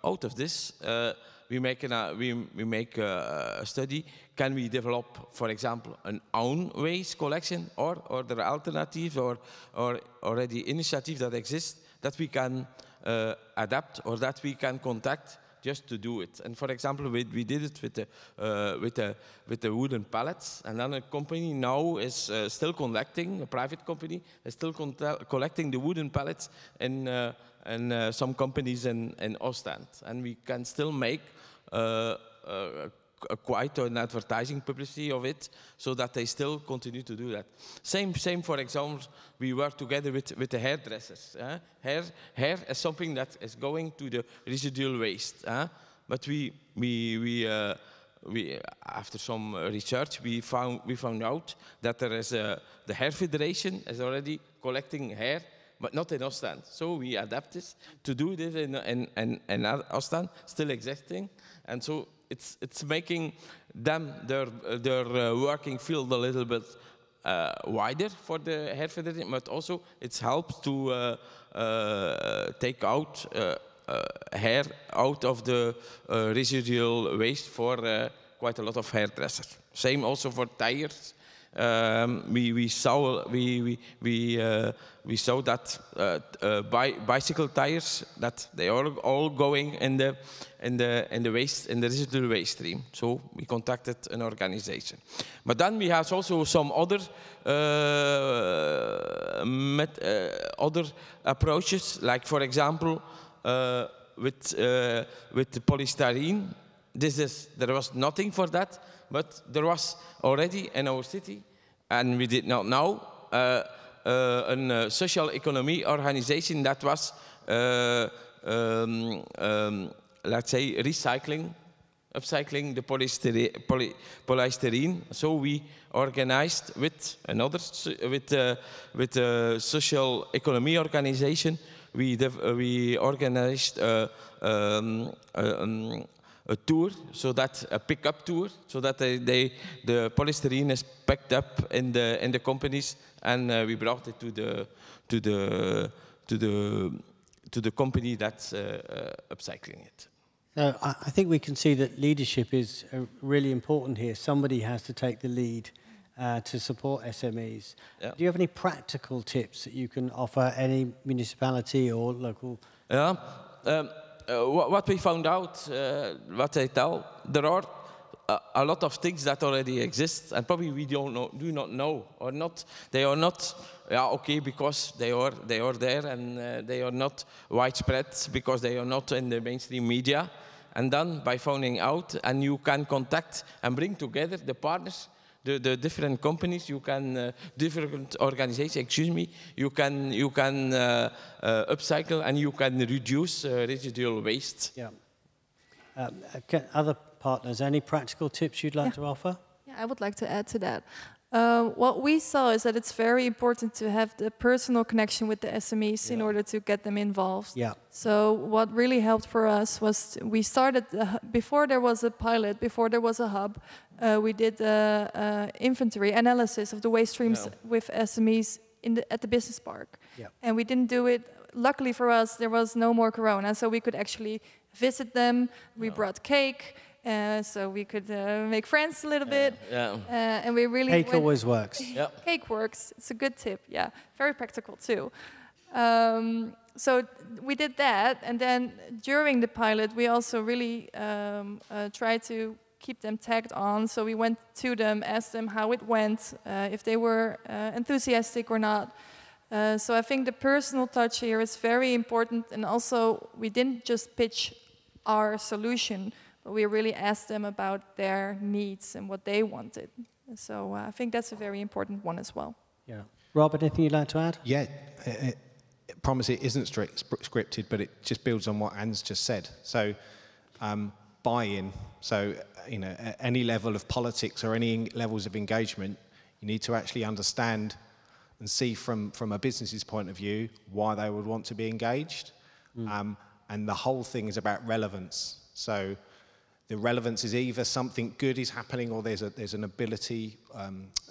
S12: out of this. We make a study. Can we develop, for example, an own waste collection, or there are alternatives or already initiatives that exist that we can adapt or that we can contact just to do it? And for example, we did it with the wooden pallets, and then a company now is still collecting, a private company is still collecting the wooden pallets in some companies in Ostend, and we can still make quite an advertising publicity of it, so that they still continue to do that. Same. For example, we work together with the hairdressers. Hair is something that is going to the residual waste. But we after some research, we found out that there is the Hair Federation is already collecting hair, but not in Ostend. So we adapt this to do this in Ostend, still existing, and so it's making their working field a little bit wider for the Hair Federation, but also it helps to take out hair out of the residual waste for quite a lot of hairdressers. Same also for tires. We saw that bicycle tires, that they are all going in the residual waste stream. So we contacted an organization. But then we have also some other other approaches, like for example with the polystyrene. There was nothing for that, but there was already in our city, and we did not know, a social economy organization that was, let's say, upcycling the polystyrene. So we organized with a social economy organization. We organized a tour, so that a pickup tour, so that the polystyrene is packed up in the companies, and we brought it to the company that's upcycling it.
S1: So I think we can see that leadership is really important here. Somebody has to take the lead to support SMEs. Yeah. Do you have any practical tips that you can offer any municipality or local?
S12: Yeah. What we found out, what I tell, there are a lot of things that already exist, and probably we do not know, or not. They are not, okay, because they are there, and they are not widespread because they are not in the mainstream media. And then by finding out, and you can contact and bring together the partners, the different companies, you can different organizations. Excuse me. You can upcycle, and you can reduce residual waste.
S1: Yeah. Other partners, any practical tips you'd like to offer?
S11: Yeah, I would like to add to that. What we saw is that it's very important to have the personal connection with the SMEs in order to get them involved. Yeah. So what really helped for us was we started, before there was a pilot, before there was a hub, we did inventory analysis of the waste streams with SMEs at the business park. Yeah. And we didn't do it, luckily for us, there was no more Corona, so we could actually visit them. We brought cake. So we could make friends a little bit. Yeah. And we really
S1: Cake always works.
S11: Yep. Cake works. It's a good tip. Yeah. Very practical too. So we did that, and then during the pilot, we also really tried to keep them tagged on. So we went to them, asked them how it went, if they were enthusiastic or not. So I think the personal touch here is very important, and also we didn't just pitch our solution, but we really asked them about their needs and what they wanted. So I think that's a very important one as well.
S1: Yeah. Rob, anything you'd like to add?
S8: Yeah, promise it isn't scripted, but it just builds on what Anne's just said. So buy-in, so at any level of politics or any levels of engagement, you need to actually understand and see from a business's point of view why they would want to be engaged. And the whole thing is about relevance. So the relevance is either something good is happening, or there's an ability,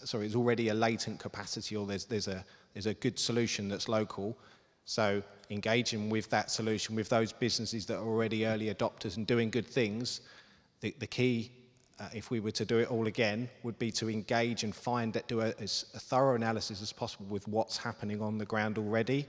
S8: it's already a latent capacity, or there's a good solution that's local. So engaging with that solution, with those businesses that are already early adopters and doing good things, the key, if we were to do it all again, would be to engage and do a thorough analysis as possible with what's happening on the ground already.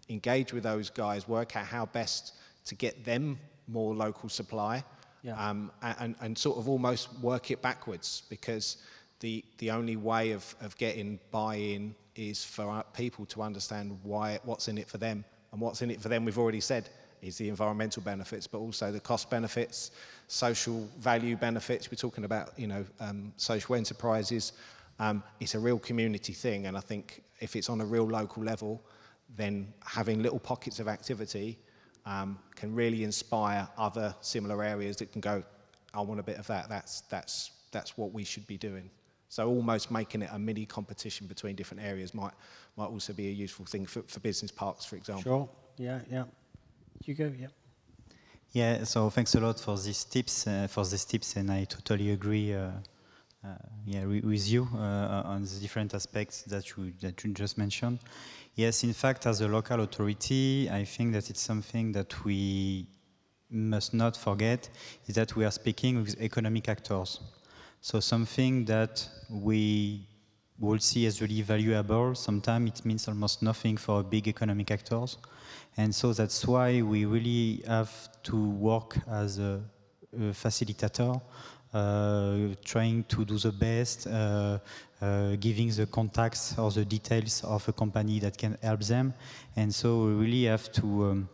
S8: Engage with those guys, work out how best to get them more local supply, and sort of almost work it backwards, because the only way of getting buy-in is for people to understand what's in it for them. And what's in it for them, we've already said, is the environmental benefits, but also the cost benefits, social value benefits. We're talking about, social enterprises. It's a real community thing, and I think if it's on a real local level, then having little pockets of activity can really inspire other similar areas that can go, I want a bit of that. That's what we should be doing. So almost making it a mini competition between different areas might also be a useful thing for business parks, for example.
S1: Sure. Yeah. Hugo, yeah.
S3: Yeah. So thanks a lot for these tips, and I totally agree. With you on the different aspects that you just mentioned. Yes, in fact, as a local authority, I think that it's something that we must not forget, is that we are speaking with economic actors. So something that we will see as really valuable, sometimes it means almost nothing for big economic actors. And so that's why we really have to work as a facilitator, trying to do the best, giving the contacts or the details of a company that can help them. And so we really have to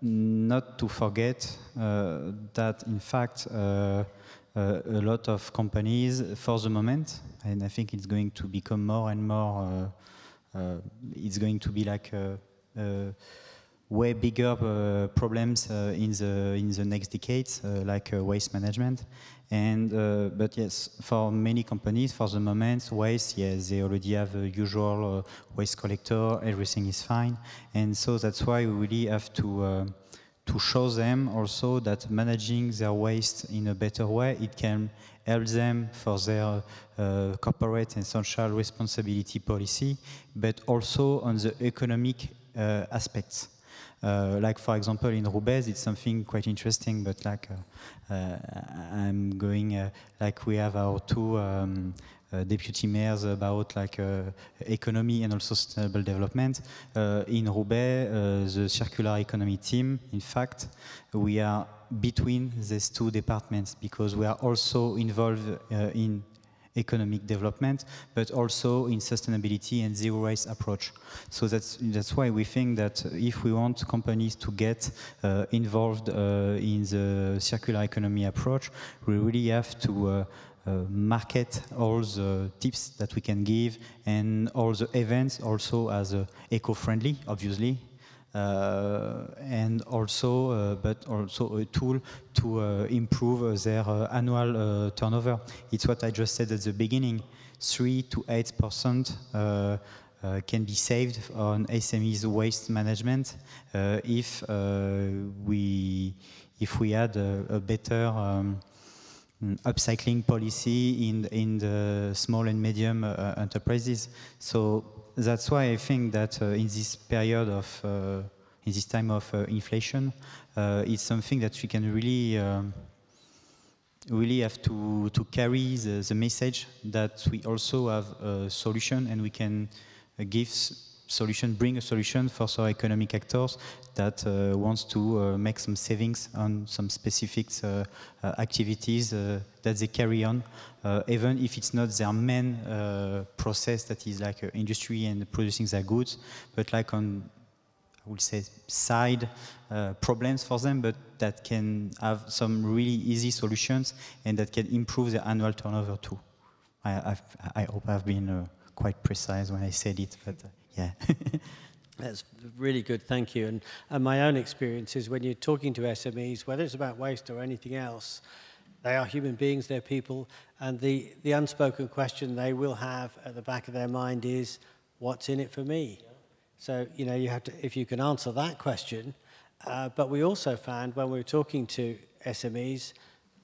S3: not to forget that, in fact, a lot of companies, for the moment, and I think it's going to become more and more, it's going to be like way bigger problems in the next decades, like waste management. And but yes, for many companies, for the moment, waste, yes, they already have a usual waste collector. Everything is fine, and so that's why we really have to show them also that managing their waste in a better way, it can help them for their corporate and social responsibility policy, but also on the economic aspects. Like, for example, in Roubaix, it's something quite interesting, but like I'm going, like we have our two deputy mayors about like economy and also sustainable development. In Roubaix, the circular economy team, in fact, we are between these two departments because we are also involved in economic development, but also in sustainability and zero waste approach. So that's why we think that if we want companies to get involved in the circular economy approach, we really have to market all the tips that we can give and all the events also as eco-friendly, obviously. And also, but also a tool to improve their annual turnover. It's what I just said at the beginning. 3 to 8% can be saved on SMEs waste management if we had a better upcycling policy in the small and medium enterprises. So that's why I think that in this period of, in this time of inflation, it's something that we can really, really have to carry the message that we also have a solution and we can give solution, bring a solution for some economic actors that wants to make some savings on some specific activities that they carry on, even if it's not their main process that is like industry and producing their goods, but like on, I would say, side problems for them, but that can have some really easy solutions and that can improve their annual turnover too. I hope I've been quite precise when I said it, but yeah.
S1: That's really good, thank you. And my own experience is when you're talking to SMEs, whether it's about waste or anything else, they are human beings, they're people, and the unspoken question they will have at the back of their mind is, what's in it for me? Yeah. So, you know, you have to, if you can answer that question, but we also found when we were talking to SMEs,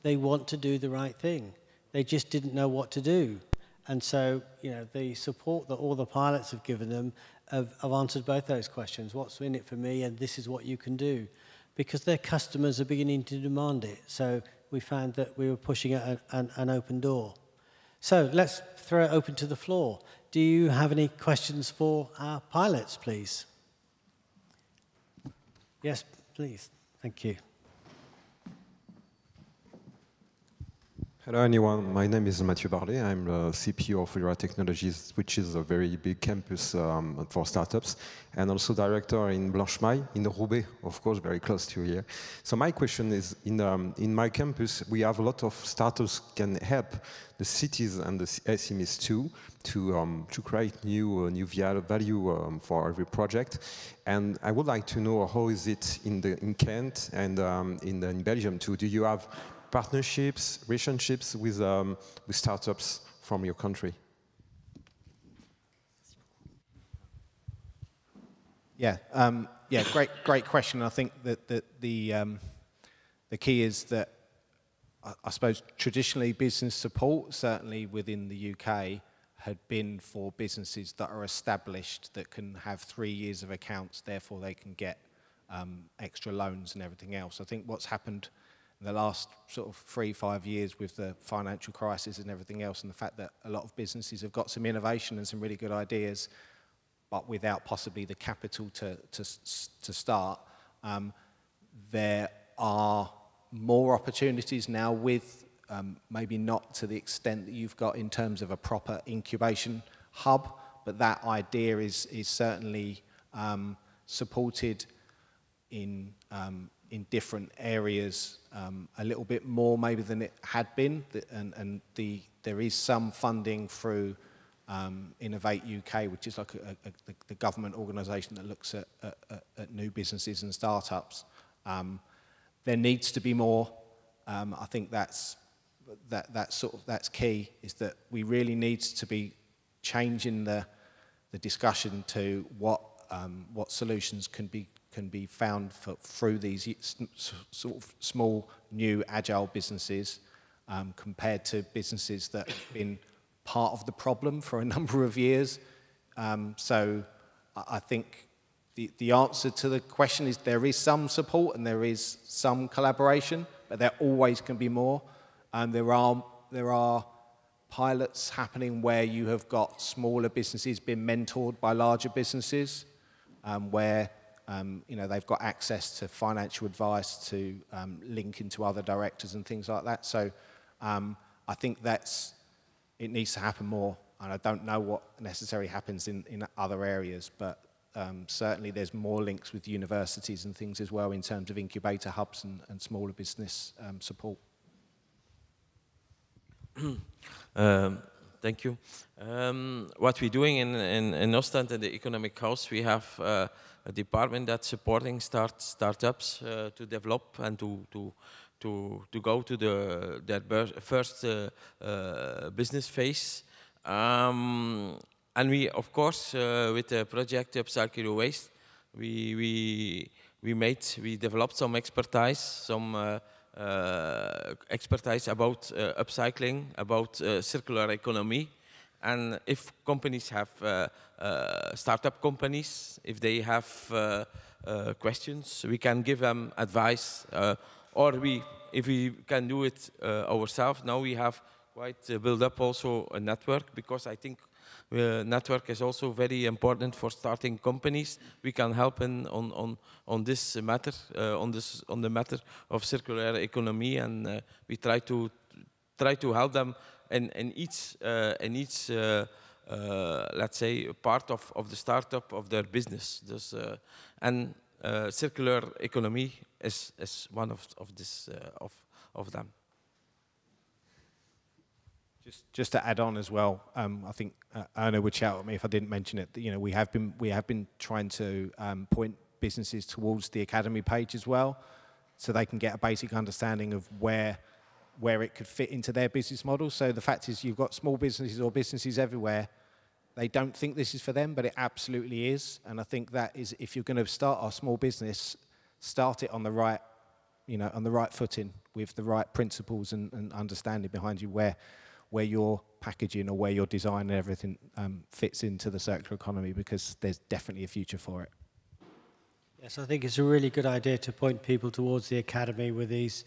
S1: they want to do the right thing. They just didn't know what to do. And so, you know, the support that all the pilots have given them have answered both those questions. What's in it for me, and this is what you can do. Because their customers are beginning to demand it. So we found that we were pushing an open door. So let's throw it open to the floor. Do you have any questions for our pilots, please? Yes, please. Thank you.
S13: Hello everyone, my name is Mathieu Barlet. I'm the CPO of Lyra Technologies, which is a very big campus for startups, and also director in Blanchemaille, in Roubaix, of course, very close to here. So my question is, in my campus, we have a lot of startups can help the cities and the SMEs too, to create new value for every project. And I would like to know how is it in Kent and in Belgium too? Do you have partnerships, relationships with startups from your country?
S8: Yeah, great question. I think that the key is that I suppose traditionally business support, certainly within the UK, had been for businesses that are established, that can have 3 years of accounts, therefore they can get extra loans and everything else. I think what's happened in the last sort of 3-5 years with the financial crisis and everything else, and the fact that a lot of businesses have got some innovation and some really good ideas, but without possibly the capital to start, there are more opportunities now with maybe not to the extent that you've got in terms of a proper incubation hub, but that idea is certainly supported in different areas a little bit more maybe than it had been, and there is some funding through Innovate UK, which is like the government organisation that looks at new businesses and startups. There needs to be more. I think that's key, is that we really need to be changing the discussion to what solutions can be found through these sort of small, new, agile businesses compared to businesses that have been part of the problem for a number of years. So I think the answer to the question is there is some support and there is some collaboration, but there always can be more. There are pilots happening where you have got smaller businesses being mentored by larger businesses, where you know, they've got access to financial advice, to link into other directors and things like that. So I think it needs to happen more, and I don't know what necessarily happens in other areas, but certainly there's more links with universities and things as well in terms of incubator hubs and smaller business support.
S12: Thank you. What we're doing in Ostend, in the Economic House, we have a department that's supporting startups to develop and to go to their first business phase. And we, of course, with the project Upcycle Your Waste, we developed some expertise, expertise about upcycling, about circular economy. And if companies have, startup companies, if they have questions, we can give them advice, or if we can do it ourselves. Now we have quite built up also a network, because I think Network is also very important for starting companies. We can help on this matter, on the matter of circular economy, and we try to help them in each let's say part of the startup of their business. And circular economy is one of them.
S8: Just to add on as well, I think Erna would shout at me if I didn't mention it. You know, we have been trying to point businesses towards the academy page as well, so they can get a basic understanding of where it could fit into their business model. So the fact is, you've got small businesses or businesses everywhere. They don't think this is for them, but it absolutely is. And I think that is, if you're going to start a small business, start it on the right, on the right footing with the right principles and understanding behind you where your packaging or where your design and everything fits into the circular economy, because there's definitely a future for it.
S1: Yes, I think it's a really good idea to point people towards the academy with these,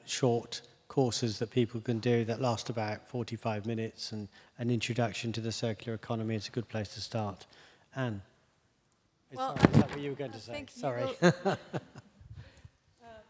S1: short courses that people can do that last about 45 minutes, and an introduction to the circular economy is a good place to start. Anne?
S11: Well,
S1: sorry, is that what you were going to say? Sorry.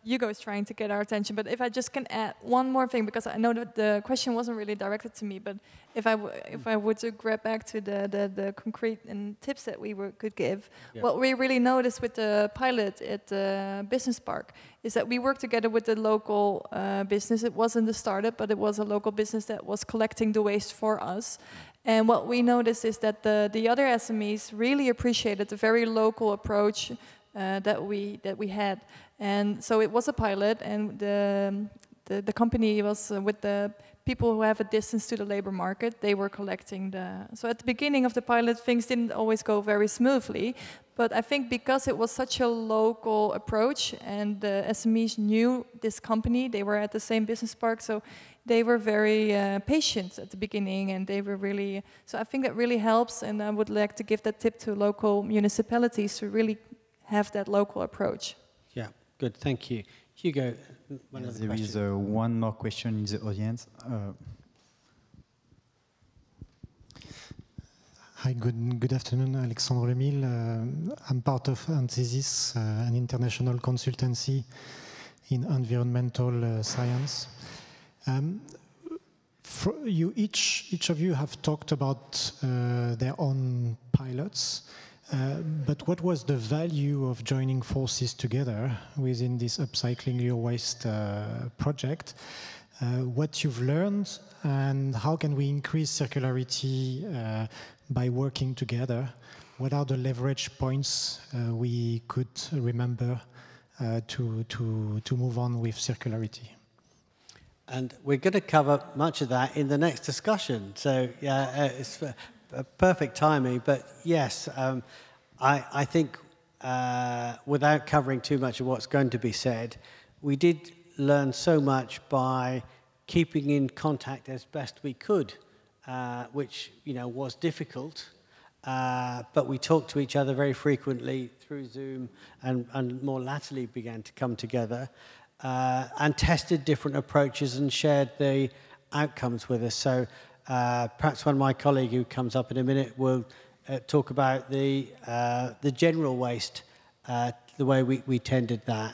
S11: Hugo is trying to get our attention, but if I just can add one more thing, because I know that the question wasn't really directed to me, but if I were to grab back to the concrete and tips that we could give, what we really noticed with the pilot at the business park is that we worked together with the local business. It wasn't a startup, but it was a local business that was collecting the waste for us. And what we noticed is that the other SMEs really appreciated the very local approach that we had. And so it was a pilot, and the company was with the people who have a distance to the labor market. They were collecting so at the beginning of the pilot, things didn't always go very smoothly, but I think because it was such a local approach and the SMEs knew this company, they were at the same business park, so they were very patient at the beginning, and they were really, so I think that really helps, and I would like to give that tip to local municipalities to really have that local approach.
S1: Yeah, good, thank you. Hugo,
S3: there is one more question in the audience.
S14: Hi, good afternoon, Alexandre Emile. I'm part of Anthesis, an international consultancy in environmental science. Each of you have talked about their own pilots. But what was the value of joining forces together within this Upcycling Your Waste project? What you've learned, and how can we increase circularity by working together? What are the leverage points we could remember to move on with circularity?
S1: And we're going to cover much of that in the next discussion. So yeah, it's perfect timing. But yes, I think without covering too much of what's going to be said, we did learn so much by keeping in contact as best we could, which was difficult. But we talked to each other very frequently through Zoom, and more latterly began to come together. And tested different approaches and shared the outcomes with us. So perhaps one of my colleagues who comes up in a minute will talk about the general waste, the way we tended that,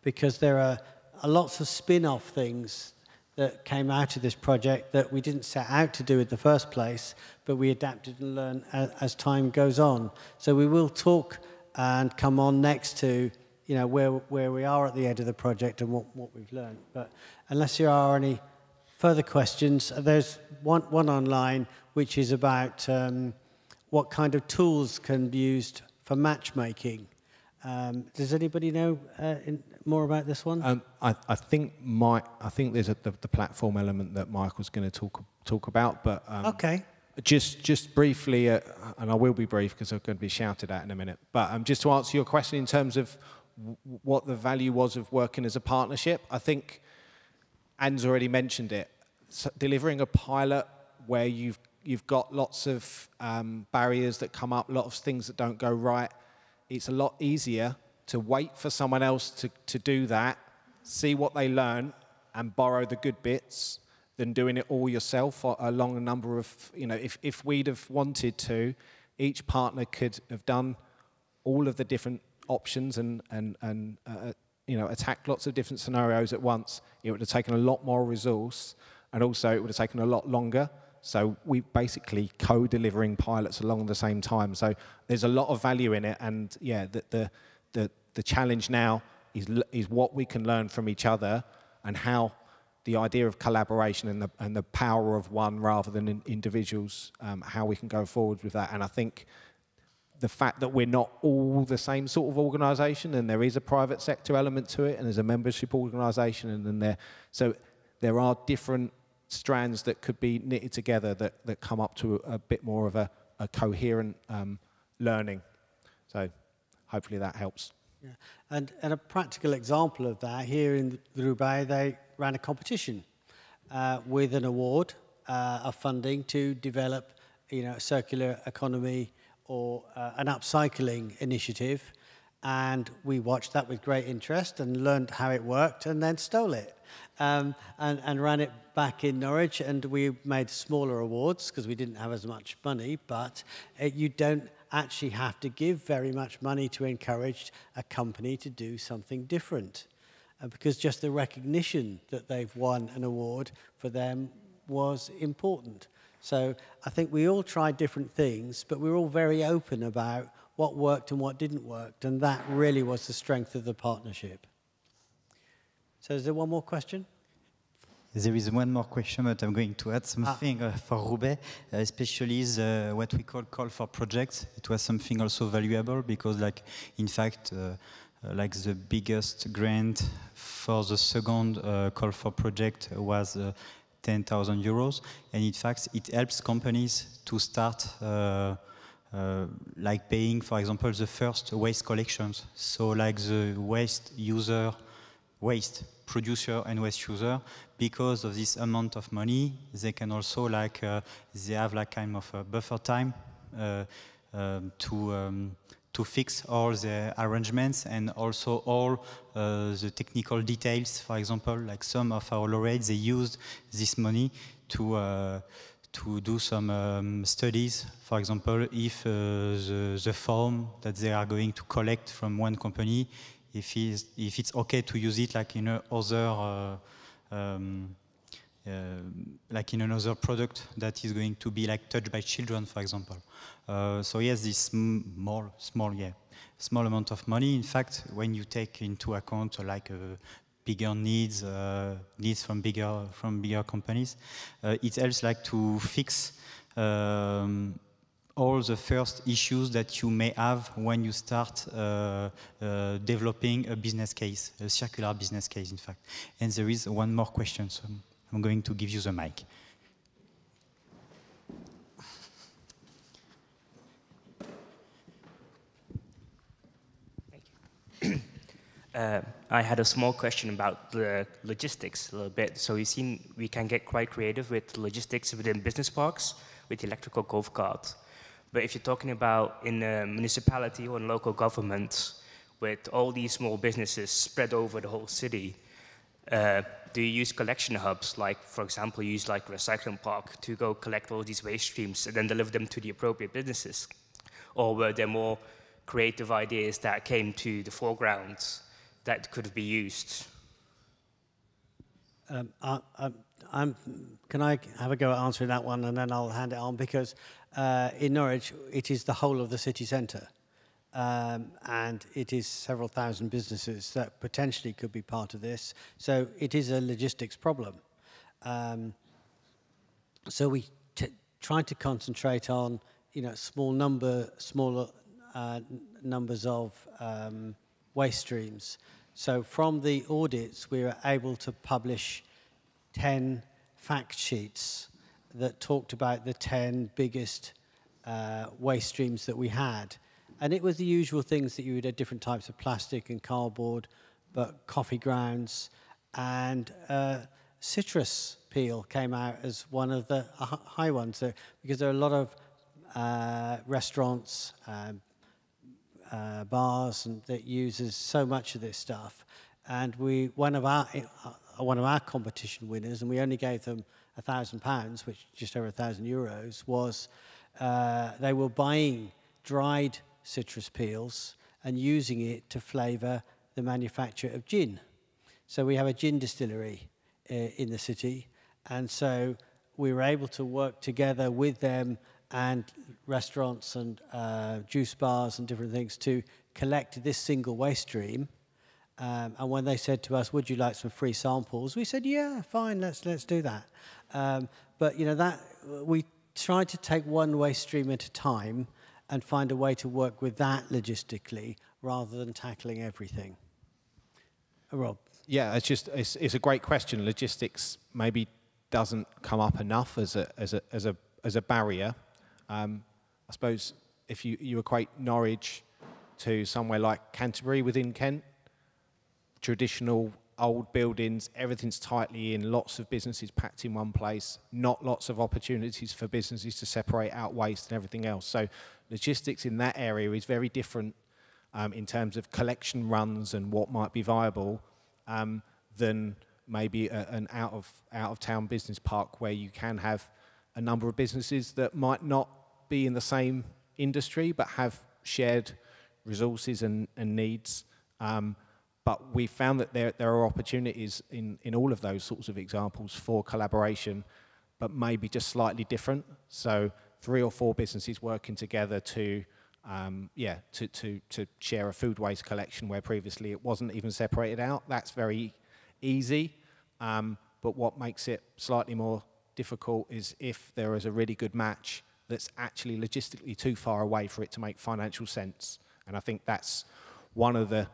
S1: because there are lots of spin-off things that came out of this project that we didn't set out to do in the first place, but we adapted and learned as time goes on. So we will talk and come on next to where we are at the end of the project and what we've learned. But unless there are any further questions, there's one online which is about what kind of tools can be used for matchmaking. Does anybody know more about this one?
S8: I think there's the platform element that Michael's going to talk about. But
S1: okay.
S8: Just briefly, and I will be brief because I'm going to be shouted at in a minute. But just to answer your question in terms of what the value was of working as a partnership, I think Anne's already mentioned it. So delivering a pilot where you've got lots of barriers that come up, lots of things that don't go right. It's a lot easier to wait for someone else to do that, see what they learn, and borrow the good bits, than doing it all yourself along a number of, you know, if we'd have wanted to, each partner could have done all of the different options and you know, attacked lots of different scenarios at once. It would have taken a lot more resource, and also it would have taken a lot longer. So we basically co-delivering pilots along the same time. So there's a lot of value in it, and yeah, the challenge now is what we can learn from each other, and how the idea of collaboration and the power of one rather than individuals, how we can go forward with that. And I think the fact that we're not all the same sort of organisation, and there is a private sector element to it, and there's a membership organisation, and then so there are different strands that could be knitted together that come up to a bit more of a coherent learning. So hopefully that helps.
S1: Yeah. And a practical example of that, here in Roubaix, they ran a competition with an award of funding to develop, you know, a circular economy or an upcycling initiative. And we watched that with great interest and learned how it worked, and then stole it and ran it back in Norwich. And we made smaller awards because we didn't have as much money, but you don't actually have to give very much money to encourage a company to do something different, because just the recognition that they've won an award for them was important. So I think we all tried different things, but we were all very open about what worked and what didn't work, and that really was the strength of the partnership. So is there one more question?
S3: There is one more question, but I'm going to add something for Roubaix, especially what we call for projects. It was something also valuable because, like, in fact, like the biggest grant for the second call for project was 10,000 euros, and in fact, it helps companies to start like paying, for example, the first waste collections. So, like the waste producer and waste user, because of this amount of money, they can also they have like kind of a buffer time to fix all the arrangements and also all the technical details. For example, like some of our laureates, they used this money to do some studies. For example, if the foam that they are going to collect from one company, if it's okay to use it like in other like in another product that is going to be like touched by children, for example. So yes, this small amount of money. In fact, when you take into account like bigger needs from bigger companies, it helps like to fix all the first issues that you may have when you start developing a business case, a circular business case, in fact. And there is one more question, so I'm going to give you the mic.
S15: I had a small question about the logistics a little bit. So we've seen we can get quite creative with logistics within business parks with electrical golf carts. But if you're talking about in a municipality or in local government with all these small businesses spread over the whole city, do you use collection hubs, like, for example, use like a recycling park to go collect all these waste streams and then deliver them to the appropriate businesses? Or were there more creative ideas that came to the foreground that could be used?
S1: Can I have a go at answering that one, and then I'll hand it on, because in Norwich it is the whole of the city centre, and it is several thousand businesses that potentially could be part of this. So it is a logistics problem. So we try to concentrate on, you know, smaller numbers of waste streams. So from the audits, we were able to publish 10 fact sheets that talked about the 10 biggest waste streams that we had. And it was the usual things that you would have, different types of plastic and cardboard, but coffee grounds and citrus peel came out as one of the high ones. So, because there are a lot of restaurants, bars, and that uses so much of this stuff. And one of one of our competition winners, and we only gave them £1,000, which is just over €1,000, was they were buying dried citrus peels and using it to flavour the manufacture of gin. So we have a gin distillery in the city, and so we were able to work together with them and restaurants and juice bars and different things to collect this single waste stream. And when they said to us, would you like some free samples? We said, yeah, fine, let's do that. But you know, that we tried to take one waste stream at a time and find a way to work with that logistically rather than tackling everything. Rob.
S8: Yeah, it's a great question. Logistics maybe doesn't come up enough as a barrier. I suppose if you equate Norwich to somewhere like Canterbury within Kent, traditional old buildings, everything's tightly in, lots of businesses packed in one place, not lots of opportunities for businesses to separate out waste and everything else. So logistics in that area is very different in terms of collection runs and what might be viable than maybe an out of town business park where you can have a number of businesses that might not be in the same industry but have shared resources and needs. But we found that there are opportunities in all of those sorts of examples for collaboration, but maybe just slightly different. So 3 or 4 businesses working together to share a food waste collection where previously it wasn't even separated out. That's very easy, but what makes it slightly more difficult is if there is a really good match that's actually logistically too far away for it to make financial sense. And I think that's one of the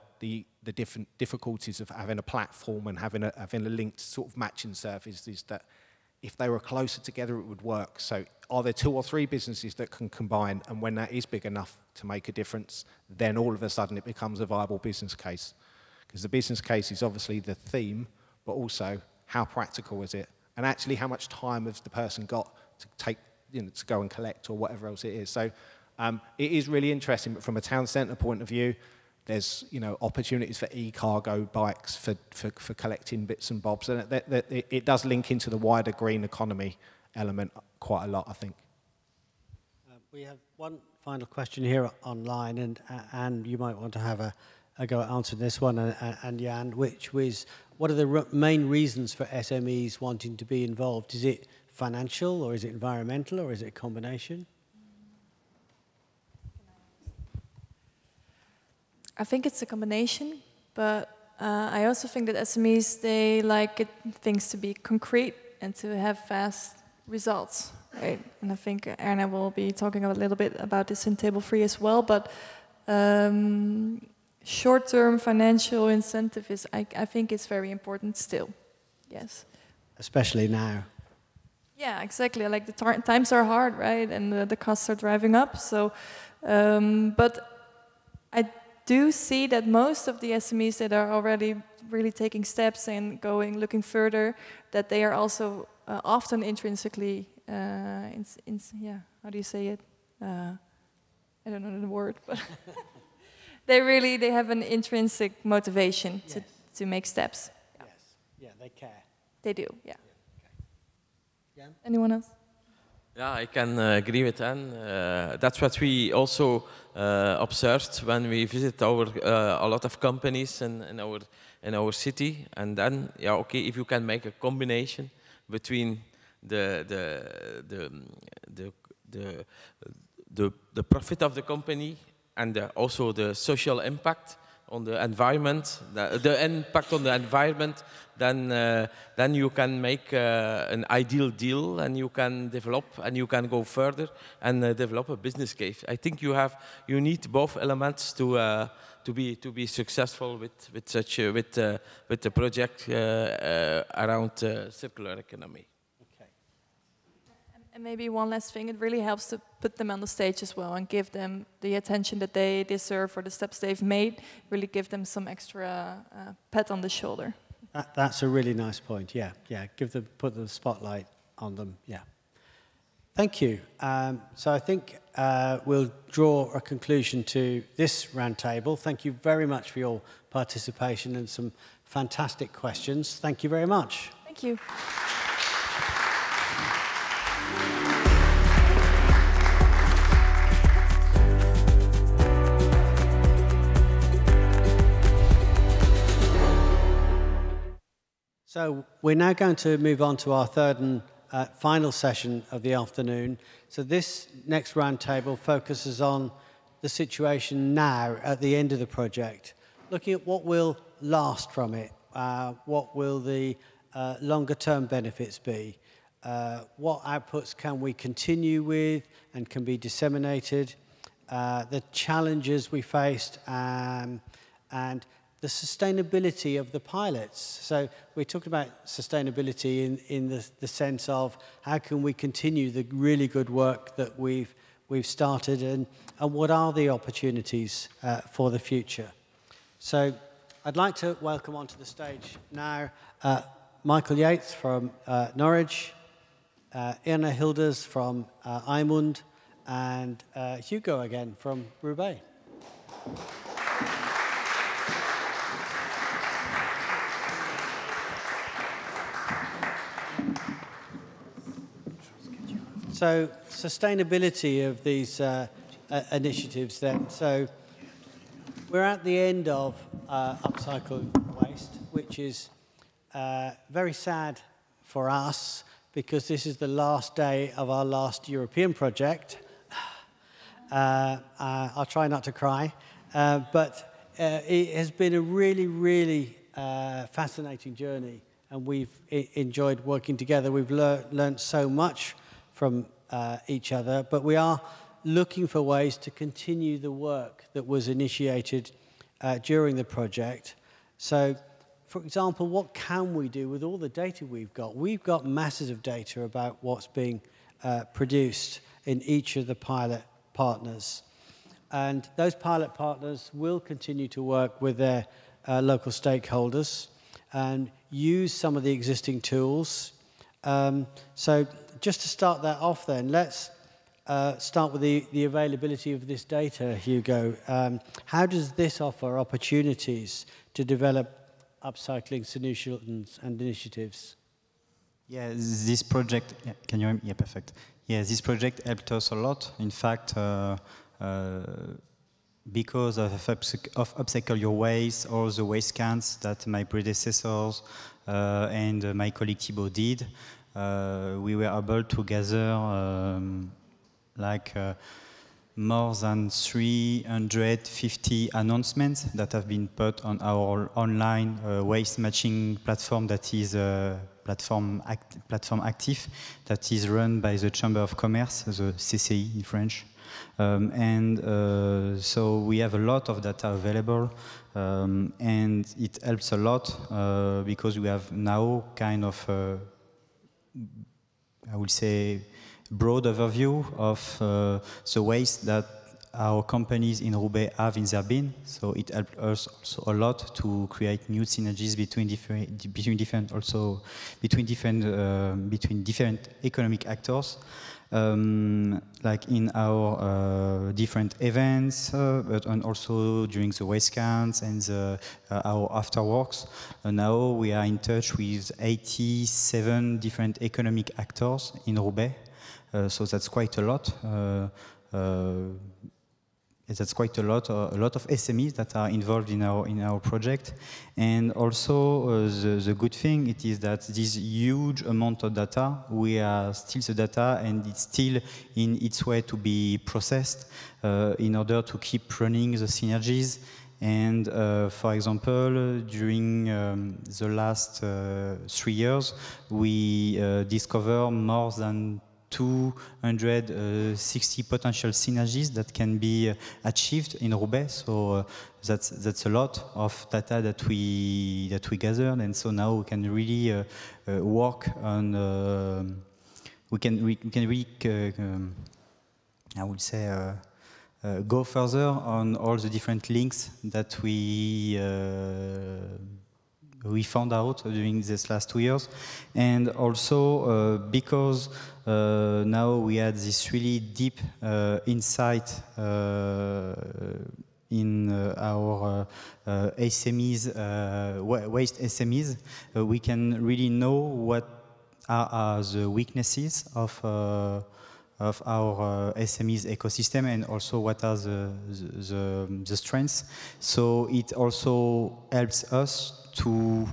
S8: different difficulties of having a platform and having a linked sort of matching service, is that if they were closer together, it would work. So are there 2 or 3 businesses that can combine, and when that is big enough to make a difference, then all of a sudden it becomes a viable business case. Because the business case is obviously the theme, but also how practical is it? And actually how much time has the person got to take, to go and collect or whatever else it is. So it is really interesting, but from a town centre point of view, there's opportunities for e-cargo bikes for collecting bits and bobs, and it does link into the wider green economy element quite a lot, I think.
S1: We have one final question here online, and you might want to have a go at answering this one, and Jan, which was, what are the main reasons for SMEs wanting to be involved? Is it financial, or is it environmental, or is it a combination?
S11: I think it's a combination, but I also think that SMEs, they like things to be concrete and to have fast results, right? And I think Erna will be talking a little bit about this in Table 3 as well, but short-term financial incentive is, I think it's very important still, yes.
S1: Especially now.
S11: Yeah, exactly, like the times are hard, right? And the costs are driving up, so, but I do see that most of the SMEs that are already really taking steps and looking further, that they are also often intrinsically, how do you say it? I don't know the word, but they have an intrinsic motivation to make steps. Yeah.
S1: Yes, yeah, they care.
S11: They do, yeah.
S1: Okay. Jan?
S11: Anyone else?
S12: Yeah, I can agree with Anne. That's what we also observed when we visit a lot of companies in our city. And then, yeah, okay, if you can make a combination between the profit of the company and also the social impact on the environment, the impact on the environment, then you can make an ideal deal, and you can develop and you can go further and develop a business case. I think you need both elements to be successful with the project around circular economy.
S11: And maybe one last thing, it really helps to put them on the stage as well and give them the attention that they deserve for the steps they've made, really give them some extra pat on the shoulder.
S1: That's a really nice point, yeah. Put the spotlight on them, yeah. Thank you. So I think we'll draw a conclusion to this roundtable. Thank you very much for your participation and some fantastic questions. Thank you very much.
S11: Thank you.
S1: So we're now going to move on to our third and final session of the afternoon. So this next roundtable focuses on the situation now at the end of the project, looking at what will last from it, what will the longer-term benefits be, what outputs can we continue with and can be disseminated, the challenges we faced, and the sustainability of the pilots. So we talked about sustainability in the sense of how can we continue the really good work that we've started, and what are the opportunities for the future. So I'd like to welcome onto the stage now Michael Yates from Norwich, Irna Hilders from Eimond, and Hugo again from Roubaix. So sustainability of these initiatives then. So we're at the end of Upcycle Waste, which is very sad for us because this is the last day of our last European project. I'll try not to cry, but it has been a really, really fascinating journey, and we've enjoyed working together. We've learned so much from each other, but we are looking for ways to continue the work that was initiated during the project. So, for example, what can we do with all the data we've got? We've got masses of data about what's being produced in each of the pilot partners. And those pilot partners will continue to work with their local stakeholders and use some of the existing tools. So just to start that off then, let's start with the availability of this data, Hugo. How does this offer opportunities to develop upcycling solutions and initiatives?
S3: Yeah, this project, yeah, can you hear me? Yeah, perfect. Yeah, this project helped us a lot. In fact, because of Upcycle Your Waste, all the waste scans that my predecessors and my colleague Thibaut did, we were able to gather more than 350 announcements that have been put on our online waste matching platform that is platform active, that is run by the Chamber of Commerce, the CCI in French. So we have a lot of data available, and it helps a lot because we have now kind of I would say, broad overview of the waste that our companies in Roubaix have in their bin. So it helped us also a lot to create new synergies between different economic actors, like in our different events, and also during the waste scans and our afterworks. Now we are in touch with 87 different economic actors in Roubaix. So that's quite a lot. That's quite a lot of SMEs that are involved in our project. And also the good thing it is that this huge amount of data, we are still the data, and it's still in its way to be processed in order to keep running the synergies. And for example, during the last 3 years, we discovered more than 260 potential synergies that can be achieved in Roubaix. So that's a lot of data that we gathered, and so now we can really work on. We can really I would say go further on all the different links that we found out during these last 2 years. And also because now we had this really deep insight in our SMEs, waste SMEs, we can really know what are the weaknesses of our SMEs ecosystem, and also what are the strengths. So it also helps us to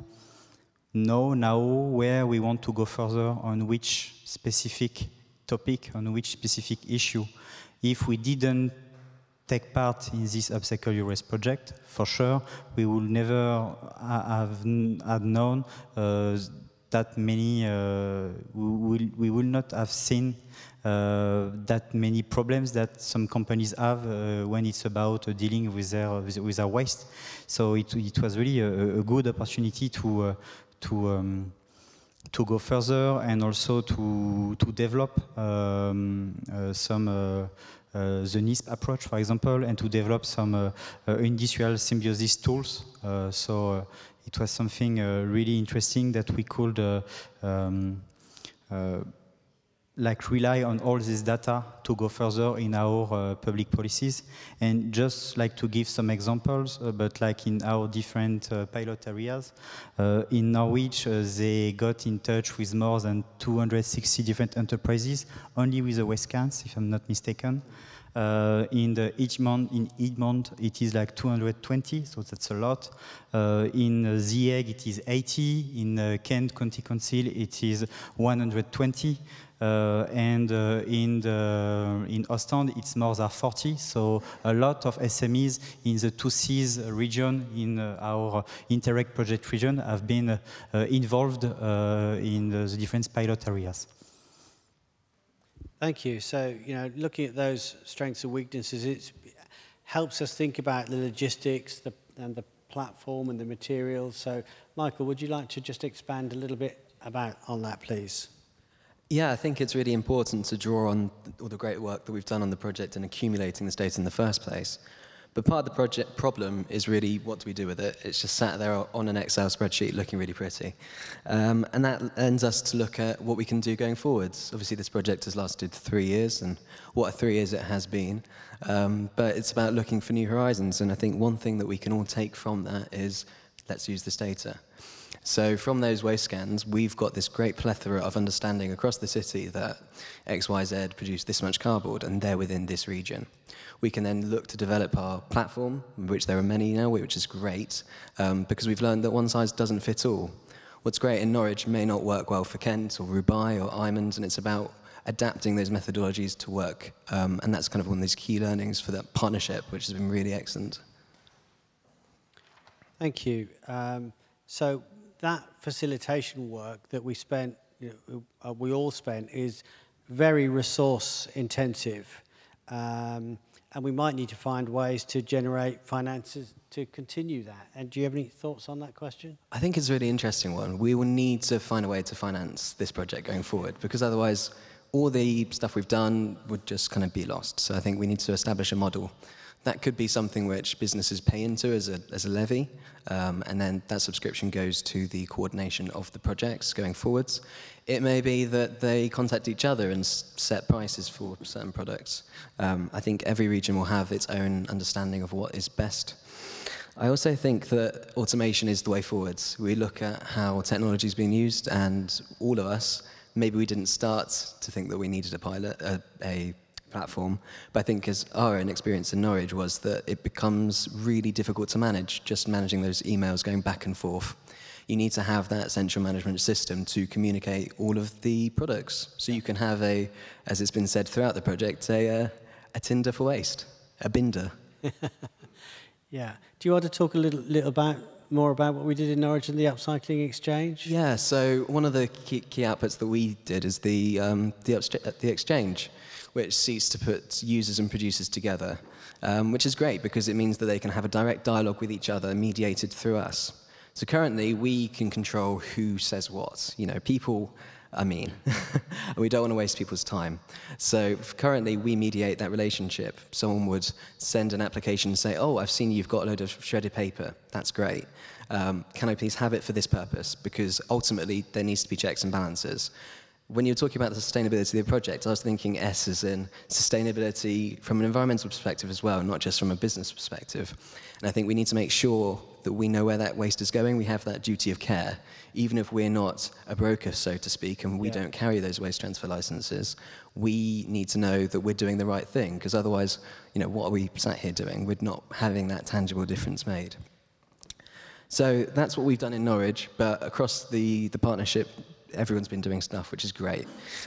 S3: know now where we want to go further, on which specific topic, on which specific issue. If we didn't take part in this Upcycle Your Waste project, for sure, we will never have known that many, we will not have seen that many problems that some companies have when it's about dealing with their waste. So it was really a good opportunity to go further, and also to develop some the NISP approach, for example, and to develop some industrial symbiosis tools. So it was something really interesting that we could like rely on all this data to go further in our public policies. And just like to give some examples, but like in our different pilot areas, in Norwich, they got in touch with more than 260 different enterprises, only with the waste cans, if I'm not mistaken. In Egmont, it is like 220, so that's a lot. In The Hague, it is 80. In Kent County Council, it is 120. And in Ostend, it's more than 40. So a lot of SMEs in the 2Cs region, in our Interreg project region, have been involved in the different pilot areas.
S1: Thank you. So, you know, looking at those strengths and weaknesses, it helps us think about the logistics and the platform and the materials. So, Michael, would you like to just expand a little bit on that, please?
S16: Yeah, I think it's really important to draw on all the great work that we've done on the project and accumulating this data in the first place. But part of the project problem is really, what do we do with it? It's just sat there on an Excel spreadsheet looking really pretty. And that lends us to look at what we can do going forwards. Obviously, this project has lasted 3 years, and what a 3 years it has been. But it's about looking for new horizons. And I think one thing that we can all take from that is, let's use this data. So from those waste scans, we've got this great plethora of understanding across the city that XYZ produced this much cardboard, and they're within this region. We can then look to develop our platform, which there are many now, which is great, because we've learned that one size doesn't fit all. What's great in Norwich may not work well for Kent or Roubaix or Imond, and it's about adapting those methodologies to work. And that's kind of one of these key learnings for that partnership, which has been really excellent.
S1: Thank you. So that facilitation work that we spent, we all spent, is very resource intensive. And we might need to find ways to generate finances to continue that. And do you have any thoughts on that question?
S16: I think it's a really interesting one. We will need to find a way to finance this project going forward, because otherwise all the stuff we've done would just kind of be lost. So I think we need to establish a model. That could be something which businesses pay into as a levy, and then that subscription goes to the coordination of the projects going forwards. It may be that they contact each other and set prices for certain products. I think every region will have its own understanding of what is best. I also think that automation is the way forwards. We look at how technology is being used, and all of us, maybe we didn't start to think that we needed a pilot, a platform, but I think as our own experience in Norwich was that it becomes really difficult to manage, just managing those emails going back and forth. You need to have that central management system to communicate all of the products. So you can have as it's been said throughout the project, a Tinder for waste, a binder.
S1: Yeah. Do you want to talk a little more about what we did in Norwich and the upcycling exchange?
S16: Yeah, so one of the key outputs that we did is the exchange, which seeks to put users and producers together, which is great because it means that they can have a direct dialogue with each other mediated through us. So currently, we can control who says what. You know, people are mean. We don't want to waste people's time. So currently, we mediate that relationship. Someone would send an application and say, oh, I've seen you've got a load of shredded paper. That's great. Can I please have it for this purpose? Because ultimately, there needs to be checks and balances. When you're talking about the sustainability of the project, I was thinking S as in sustainability from an environmental perspective as well, not just from a business perspective. And I think we need to make sure that we know where that waste is going. We have that duty of care, even if we're not a broker, so to speak, and we don't carry those waste transfer licenses. We need to know that we're doing the right thing, because otherwise, what are we sat here doing? We're not having that tangible difference made. So that's what we've done in Norwich, but across the partnership, everyone's been doing stuff, which is great.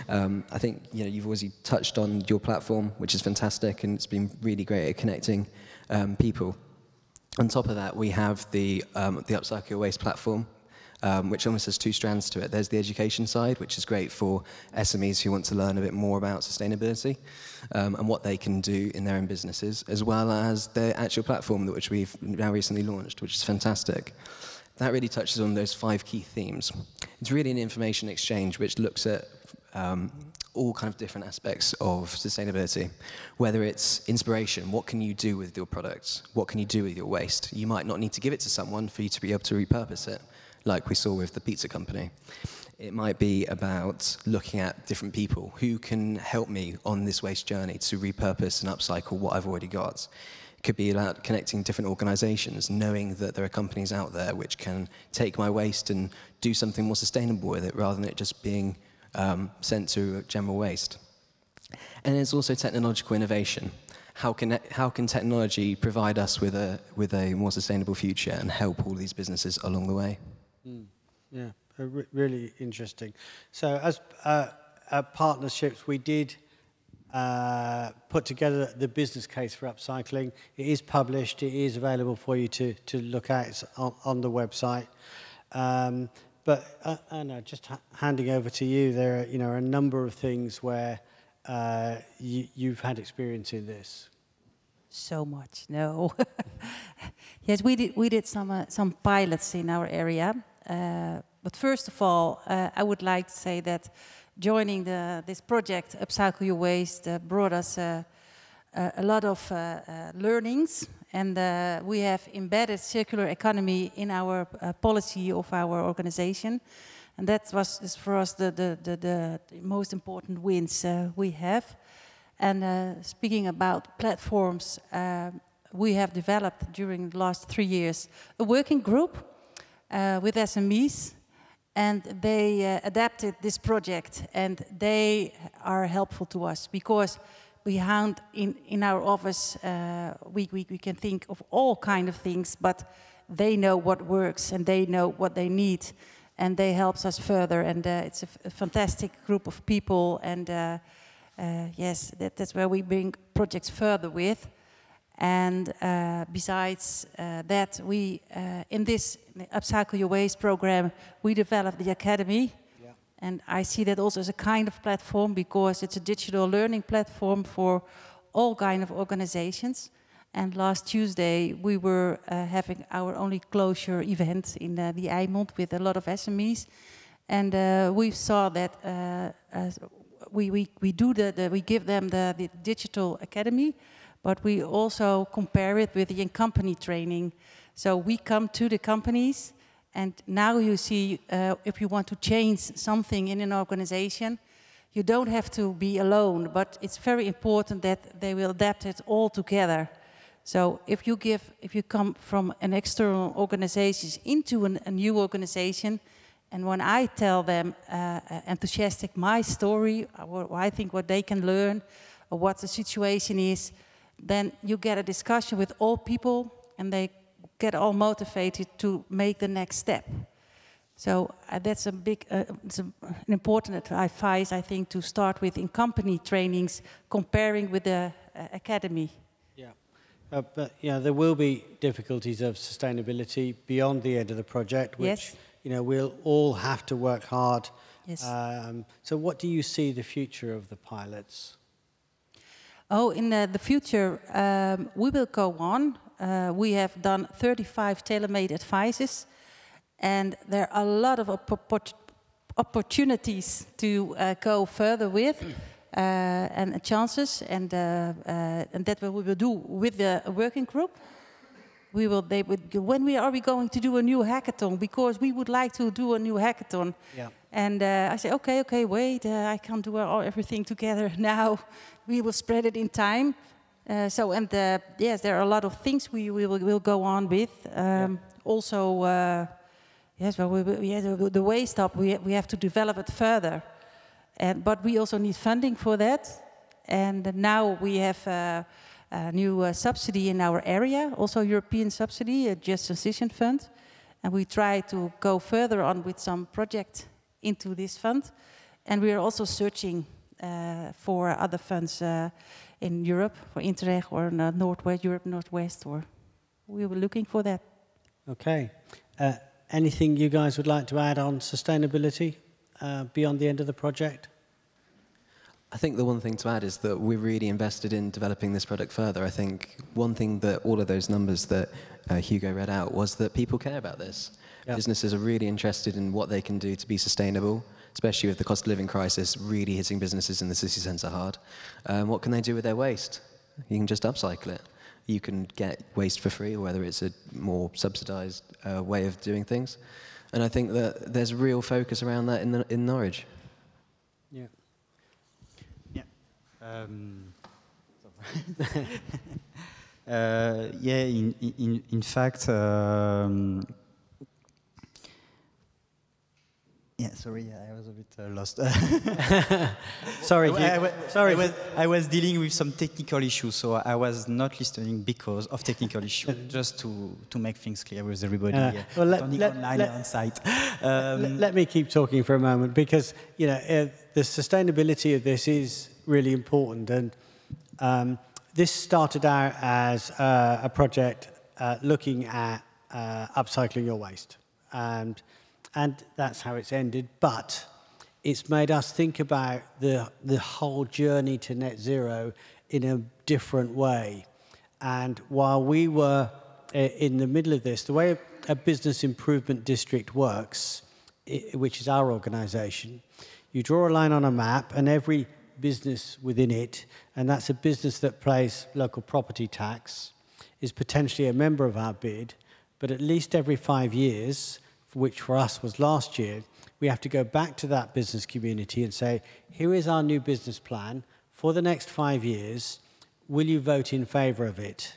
S16: I think you've already touched on your platform, which is fantastic, and it's been really great at connecting people. On top of that, we have the Upcycle Your Waste platform, which almost has two strands to it. There's the education side, which is great for SMEs who want to learn a bit more about sustainability and what they can do in their own businesses, as well as the actual platform which we've now recently launched, which is fantastic. That really touches on those 5 key themes. It's really an information exchange which looks at all kind of different aspects of sustainability, whether it's inspiration, what can you do with your products, what can you do with your waste. You might not need to give it to someone for you to be able to repurpose it, like we saw with the pizza company. It might be about looking at different people who can help me on this waste journey to repurpose and upcycle what I've already got. It could be about connecting different organizations, knowing that there are companies out there which can take my waste and do something more sustainable with it rather than it just being sent to general waste. And there's also technological innovation. How can technology provide us with a more sustainable future and help all these businesses along the way?
S1: Yeah, really interesting. So as partnerships, we did put together the business case for upcycling. It is published. It is available for you to look at. It's on the website. But Anna, just handing over to you, there are a number of things where you've had experience in this.
S17: So much, no. Yes, we did some pilots in our area. But first of all, I would like to say that joining this project, Upcycle Your Waste, brought us a lot of learnings. And we have embedded circular economy in our policy of our organization. And that is for us the most important wins we have. And speaking about platforms, we have developed during the last 3 years a working group with SMEs. And they adapted this project, and they are helpful to us because we found in our office, we can think of all kind of things, but they know what works and they know what they need, and they help us further. And it's a fantastic group of people, and yes, that's where we bring projects further with. And besides that, we in this Upcycle Your Waste program, we developed the academy. Yeah. And I see that also as a kind of platform because it's a digital learning platform for all kind of organizations. And last Tuesday, we were having our only closure event in the Eimond with a lot of SMEs. And we saw that we give them the digital academy, but we also compare it with the in-company training. So we come to the companies, and now you see if you want to change something in an organization, you don't have to be alone, but it's very important that they will adapt it all together. So if you come from an external organization into a new organization, and when I tell them enthusiastic my story, or I think what they can learn, or what the situation is, then you get a discussion with all people, and they get all motivated to make the next step. So that's a big, an important advice, I think, to start with in company trainings, comparing with the academy.
S1: Yeah, but there will be difficulties of sustainability beyond the end of the project, which we'll all have to work hard.
S17: Yes.
S1: So what do you see the future of the pilots?
S17: Oh, in the future, we will go on. We have done 35 tailor-made advices, and there are a lot of opportunities to go further with, and chances, and that we will do with the working group. When are we going to do a new hackathon? Because we would like to do a new hackathon.
S1: Yeah.
S17: And I say, okay, wait, I can't do everything together now. We will spread it in time. Yes, there are a lot of things we will go on with. Also, yes, well, the waste hub, we have to develop it further. But we also need funding for that. And now we have a new subsidy in our area, also European subsidy, a Just Transition Fund. And we try to go further on with some project into this fund. And we are also searching for other funds in Europe, for Interreg or Northwest, Europe Northwest, or we were looking for that.
S1: Okay. Anything you guys would like to add on sustainability beyond the end of the project?
S16: I think the one thing to add is that we're really invested in developing this product further. I think one thing that all of those numbers that Hugo read out was that people care about this. Yep. Businesses are really interested in what they can do to be sustainable, especially with the cost of living crisis really hitting businesses in the city centre hard. What can they do with their waste? You can just upcycle it. You can get waste for free, whether it's a more subsidised way of doing things. And I think that there's real focus around that in Norwich.
S1: Yeah.
S3: Yeah, in fact, yeah, sorry, I was a bit lost.
S1: Sorry,
S3: I was dealing with some technical issues, so I was not listening because of technical issues, just to make things clear with everybody.
S1: Well,
S3: online on site.
S1: Let me keep talking for a moment, because the sustainability of this is really important, and this started out as a project looking at upcycling your waste, and that's how it's ended. But it's made us think about the whole journey to net zero in a different way. And while we were in the middle of this, the way a business improvement district works, which is our organisation, you draw a line on a map, and every business within it, and that's a business that pays local property tax, is potentially a member of our bid, but at least every 5 years, which for us was last year, we have to go back to that business community and say, here is our new business plan for the next 5 years, will you vote in favour of it?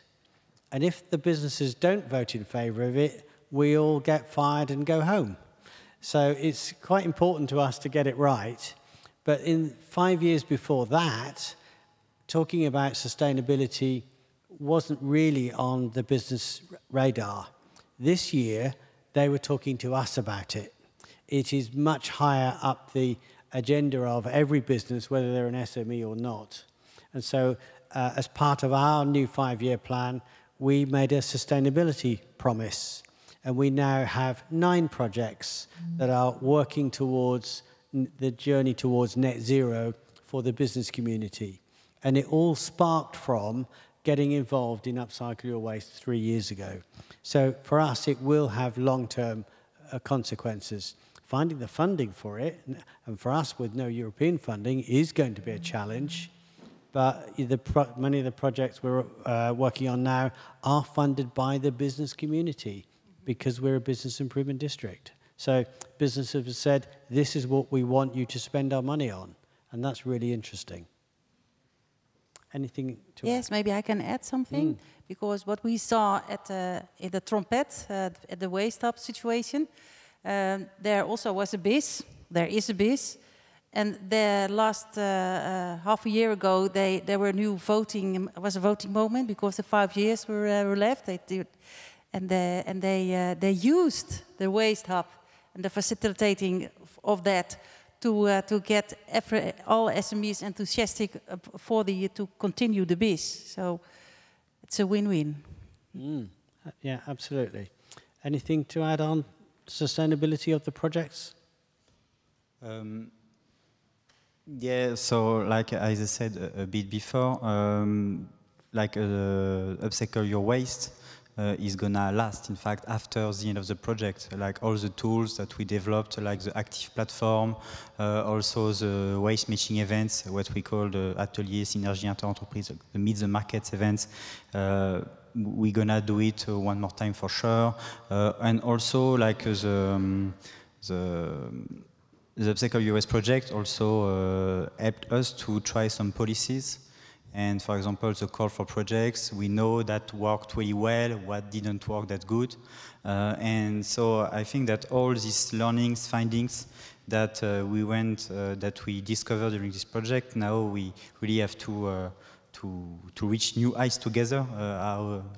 S1: And if the businesses don't vote in favour of it, we all get fired and go home. So it's quite important to us to get it right. But in 5 years before that, talking about sustainability wasn't really on the business radar. This year, they were talking to us about it. It is much higher up the agenda of every business, whether they're an SME or not. And so, as part of our new 5-year plan, we made a sustainability promise. And we now have 9 projects that are working towards the journey towards net zero for the business community. And it all sparked from getting involved in Upcycle Your Waste 3 years ago. So for us, it will have long-term consequences. Finding the funding for it, and for us with no European funding, is going to be a challenge. But many of the projects we're working on now are funded by the business community because we're a business improvement district. So businesses have said, this is what we want you to spend our money on. And that's really interesting. Anything to add?
S17: Yes, maybe I can add something. Because what we saw at in the Trompet, at the waste hub situation, there also was a BIS. There is a BIS. And the last half a year ago, there were new voting, was a voting moment because the 5 years were left. They used the waste hub and the facilitating of that to get all SMEs enthusiastic to continue the BIS. So it's a win-win.
S1: Yeah, absolutely. Anything to add on sustainability of the projects?
S3: Yeah, so like as I said a bit before, Upcycle Your Waste is gonna last, in fact, after the end of the project. Like all the tools that we developed, like the active platform, also the waste matching events, what we call the Atelier Synergie Inter-Entreprise, the Meet the Markets events. We're gonna do it one more time for sure. And also like the the Upcycle Your Waste project also helped us to try some policies. And for example, the call for projects, we know that worked really well, what didn't work that good. And so I think that all these learnings, findings that that we discovered during this project, now we really have to reach new heights together.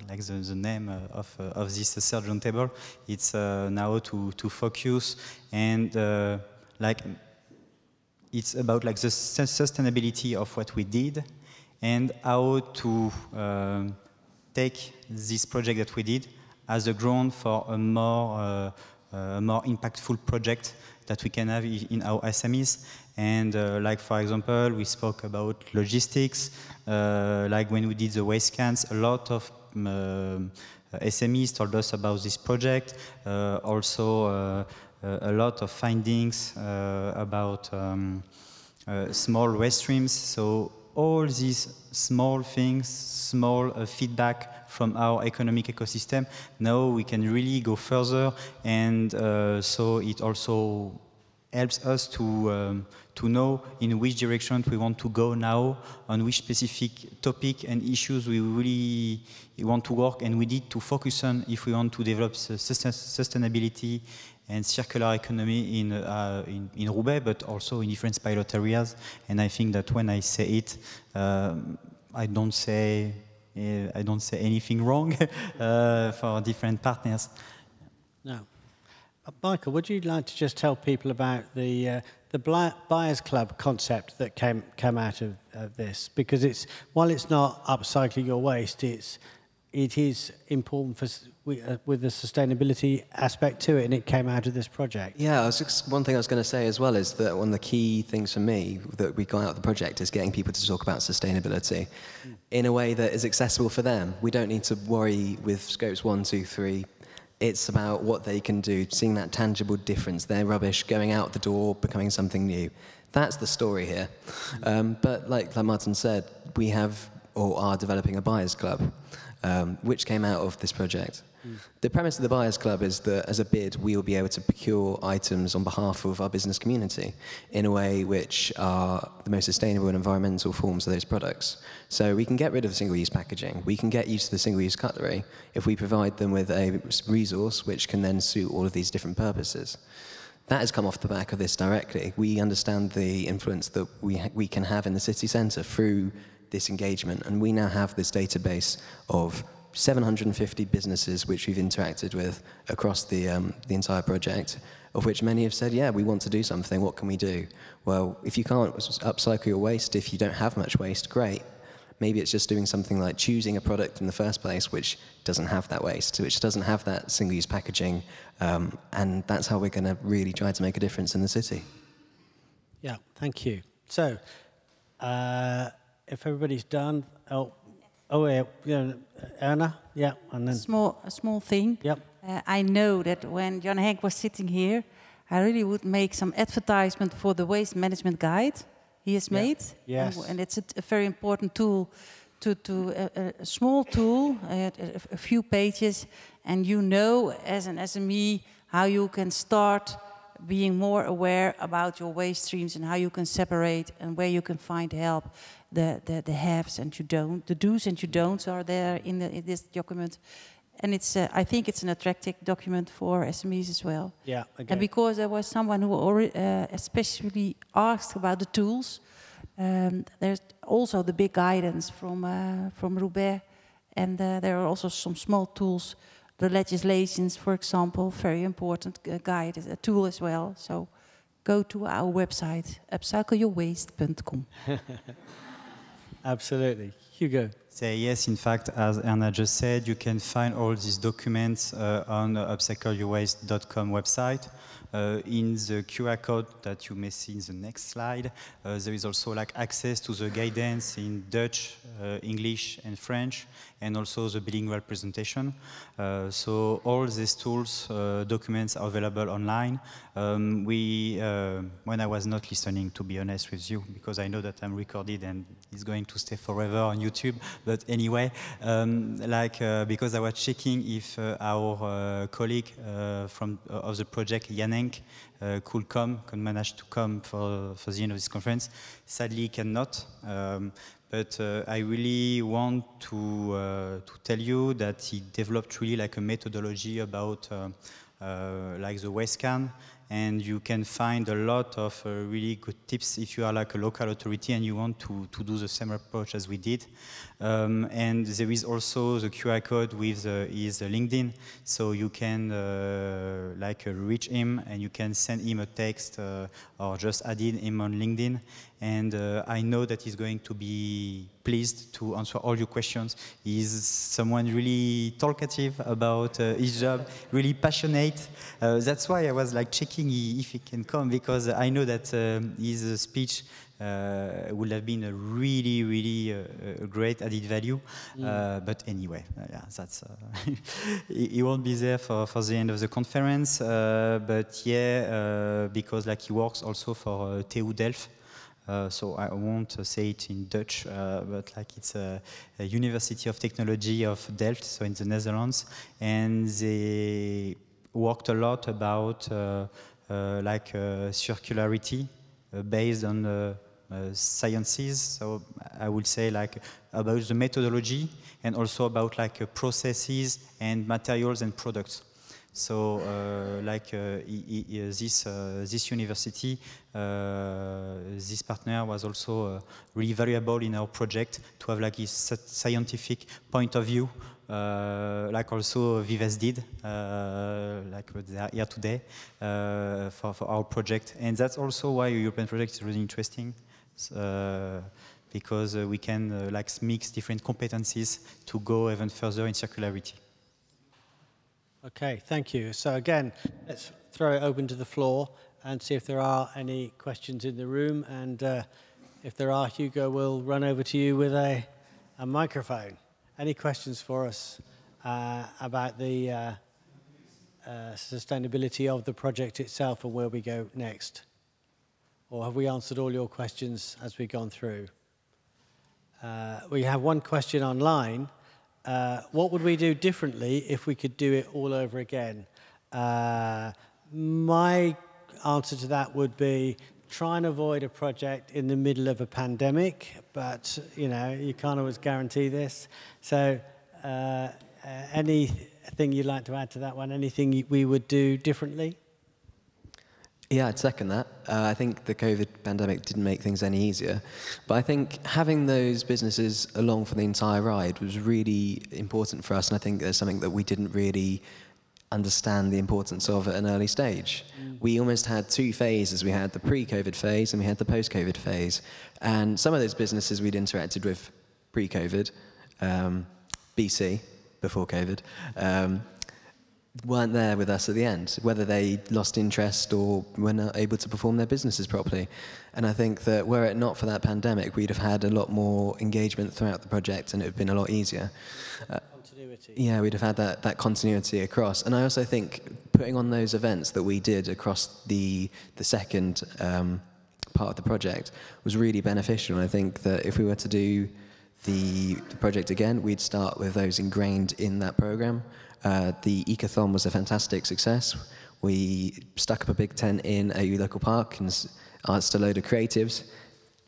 S3: Like the name of this surgeon table, it's now to focus and like it's about like the sustainability of what we did and how to take this project that we did as a ground for a more impactful project that we can have in our SMEs. And like, for example, we spoke about logistics. Like when we did the waste cans, a lot of SMEs told us about this project. Also, a lot of findings about small waste streams. So all these small things, small feedback from our economic ecosystem, now we can really go further, and so it also helps us to know in which direction we want to go now, on which specific topic and issues we really want to work, and we need to focus on if we want to develop sustainability and circular economy in Roubaix, but also in different pilot areas. And I think that when I say it, I don't say anything wrong for different partners.
S1: No. Michael, would you like to just tell people about the Buyers Club concept that came out of this? Because while it's not upcycling your waste, it is important with the sustainability aspect to it, and it came out of this project.
S16: Yeah, one thing I was going to say as well is that one of the key things for me that we got out of the project is getting people to talk about sustainability in a way that is accessible for them. We don't need to worry with scopes 1, 2, 3. It's about what they can do, seeing that tangible difference, their rubbish going out the door, becoming something new. That's the story here. But like Martin said, we have or are developing a Buyers Club, which came out of this project. The premise of the Buyers Club is that as a bid, we will be able to procure items on behalf of our business community in a way which are the most sustainable and environmental forms of those products. So we can get rid of single-use packaging. We can get used to the single-use cutlery if we provide them with a resource which can then suit all of these different purposes. That has come off the back of this directly. We understand the influence that we can have in the city centre through this engagement, and we now have this database of 750 businesses which we've interacted with across the entire project, of which many have said, yeah, we want to do something, what can we do? Well, if you can't upcycle your waste, if you don't have much waste, great. Maybe it's just doing something like choosing a product in the first place which doesn't have that waste, which doesn't have that single-use packaging, and that's how we're going to really try to make a difference in the city.
S1: Yeah, thank you. So, if everybody's done, yeah, Anna, yeah, and then
S17: a small thing.
S1: Yep.
S17: I know that when Jan Henk was sitting here, I really would make some advertisement for the waste management guide he has made.
S1: Yes.
S17: And it's a very important tool, a small tool, a few pages, and you know as an SME how you can start being more aware about your waste streams and how you can separate and where you can find help. The haves and you don't, the do's and you don'ts are there in this document, and it's I think it's an attractive document for SMEs as well.
S1: Yeah, okay.
S17: And because there was someone who already especially asked about the tools, there's also the big guidance from Roubaix, and there are also some small tools. The legislations, for example, very important guide, a tool as well. So go to our website, upcycleyourwaste.com.
S1: Absolutely. Hugo.
S3: Say yes, in fact, as Erna just said, you can find all these documents on the upcycleyourwaste.com website. In the QR code that you may see in the next slide, there is also like access to the guidance in Dutch, English, and French, and also the bilingual presentation. So all these tools, documents are available online. When I was not listening, to be honest with you, because I know that I'm recorded and it's going to stay forever on YouTube, But anyway, because I was checking if our colleague of the project, Janenk, could manage to come for the end of this conference. Sadly, he cannot. But I really want to tell you that he developed really like a methodology about like the waste can, and you can find a lot of really good tips if you are like a local authority and you want to do the same approach as we did. And there is also the QR code with his LinkedIn, so you can reach him and you can send him a text or just add him on LinkedIn. And I know that he's going to be pleased to answer all your questions. He's someone really talkative about his job, really passionate. That's why I was like checking if he can come, because I know that his speech would have been a really, really great added value. But anyway, yeah, that's he won't be there for the end of the conference. But yeah, because like he works also for TU Delft. So I won't say it in Dutch, but like it's a University of Technology of Delft, so in the Netherlands, and they worked a lot about circularity based on sciences. So I would say like about the methodology and also about like processes and materials and products. So this university, this partner was also really valuable in our project to have like this scientific point of view, like also Vives did, like they are here today for our project. And that's also why the European project is really interesting, because we can like mix different competencies to go even further in circularity.
S1: Okay, thank you. So again, let's throw it open to the floor and see if there are any questions in the room. And if there are, Hugo will run over to you with a microphone. Any questions for us about the sustainability of the project itself and where we go next? Or have we answered all your questions as we've gone through? We have one question online. What would we do differently if we could do it all over again? My answer to that would be try and avoid a project in the middle of a pandemic, but you know, you can't always guarantee this. So anything you'd like to add to that one? Anything we would do differently?
S16: Yeah, I'd second that. I think the COVID pandemic didn't make things any easier. But I think having those businesses along for the entire ride was really important for us. And I think there's something that we didn't really understand the importance of at an early stage. We almost had two phases. We had the pre-COVID phase and we had the post-COVID phase. And some of those businesses we'd interacted with pre-COVID, BC, before COVID, weren't there with us at the end, whether they lost interest or were not able to perform their businesses properly. And I think that were it not for that pandemic, we'd have had a lot more engagement throughout the project and it would have been a lot easier. Continuity. Yeah, we'd have had that continuity across. And I also think putting on those events that we did across the second part of the project was really beneficial. And I think that if we were to do the project again, we'd start with those ingrained in that program. The ecothon was a fantastic success. We stuck up a big tent in a local park and asked a load of creatives,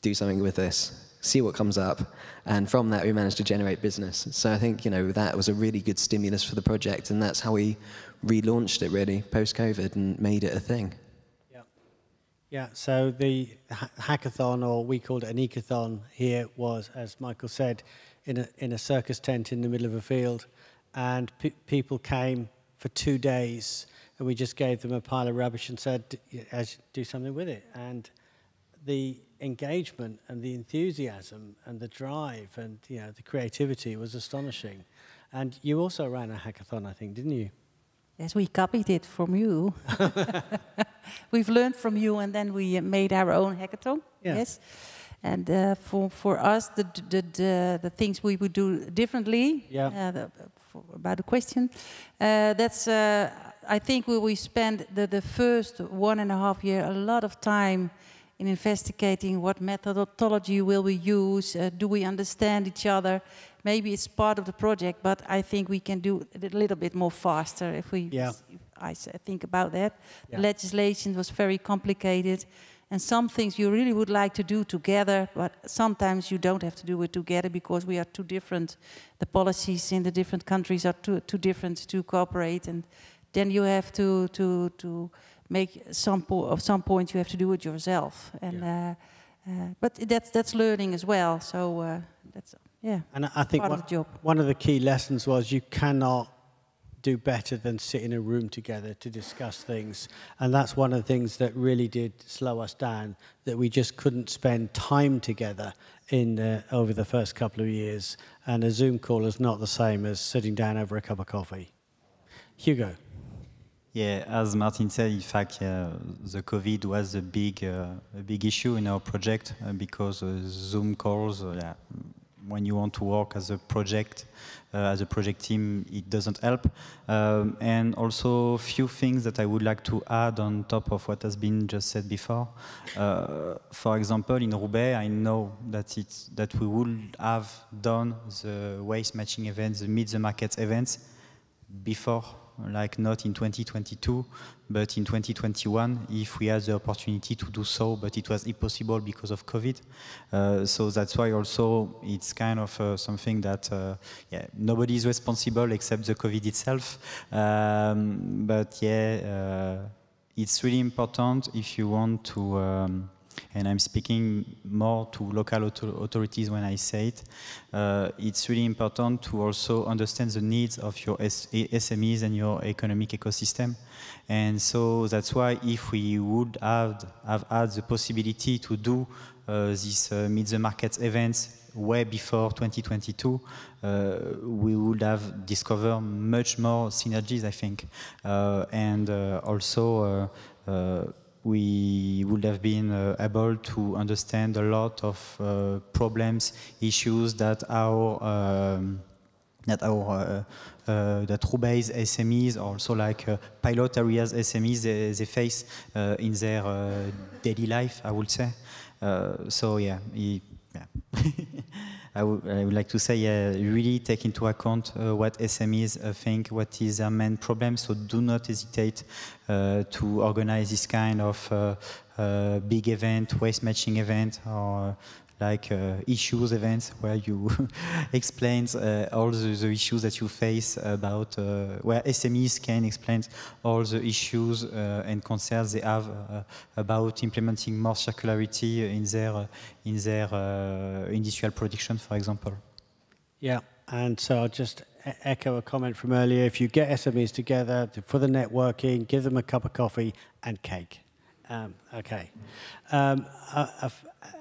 S16: do something with this, see what comes up. And from that, we managed to generate business. So I think, you know, that was a really good stimulus for the project. And that's how we relaunched it, really, post-COVID and made it a thing.
S1: Yeah, so the hackathon, or we called it an ecothon here, was, as Michael said, in a circus tent in the middle of a field. And people came for 2 days, and we just gave them a pile of rubbish and said, do something with it. And the engagement and the enthusiasm and the drive and the creativity was astonishing. And you also ran a hackathon, I think, didn't you?
S17: Yes, we copied it from you. We've learned from you, and then we made our own hackathon. Yeah. Yes. And for us, the things we would do differently, about the question, that's, I think we spent the first 1.5 years a lot of time in investigating what methodology will we use, do we understand each other, maybe it's part of the project, but I think we can do it a little bit more faster if we. If I think about that. The legislation was very complicated, and some things you really would like to do together, but sometimes you don't have to do it together because we are too different. The policies in the different countries are too different to cooperate, and then you have to make some point you have to do it yourself, and but that's learning as well. So that's
S1: And I think one of the key lessons was you cannot do better than sit in a room together to discuss things, and that's one of the things that really did slow us down. That we just couldn't spend time together over the first couple of years, and a Zoom call is not the same as sitting down over a cup of coffee. Hugo.
S3: Yeah, as Martin said, in fact, the COVID was a big issue in our project because Zoom calls, when you want to work as a project team, it doesn't help. And also, a few things that I would like to add on top of what has been just said before. For example, in Roubaix, I know that we would have done the waste matching events, the Meet the Markets events before. Like not in 2022, but in 2021, if we had the opportunity to do so, but it was impossible because of COVID. So that's why also it's kind of something that, nobody is responsible except the COVID itself. But it's really important if you want to, and I'm speaking more to local authorities when I say it, it's really important to also understand the needs of your SMEs and your economic ecosystem. And so that's why if we would have had the possibility to do these Meet the Markets events way before 2022, we would have discovered much more synergies, I think. And also, we would have been able to understand a lot of problems, issues that Roubaix SMEs, also like pilot areas SMEs, they face in their daily life, I would say. I would like to say, really take into account what SMEs think, what is their main problem. So do not hesitate to organize this kind of big event, waste matching event, or like issues events where you explain all the issues that you face about where SMEs can explain all the issues and concerns they have about implementing more circularity in their industrial production, for example.
S1: Yeah, and so I'll just echo a comment from earlier. If you get SMEs together for the networking, give them a cup of coffee and cake. Okay.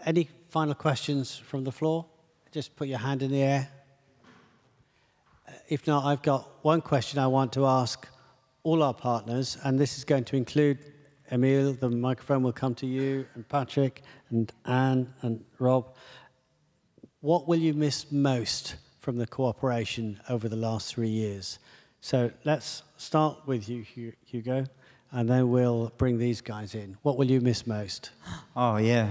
S1: Any final questions from the floor? Just put your hand in the air. If not, I've got one question I want to ask all our partners, and this is going to include Emile. The microphone will come to you, and Patrick, and Anne, and Rob. What will you miss most from the cooperation over the last 3 years? So let's start with you, Hugo, and then we'll bring these guys in. What will you miss most?
S3: Oh, yeah.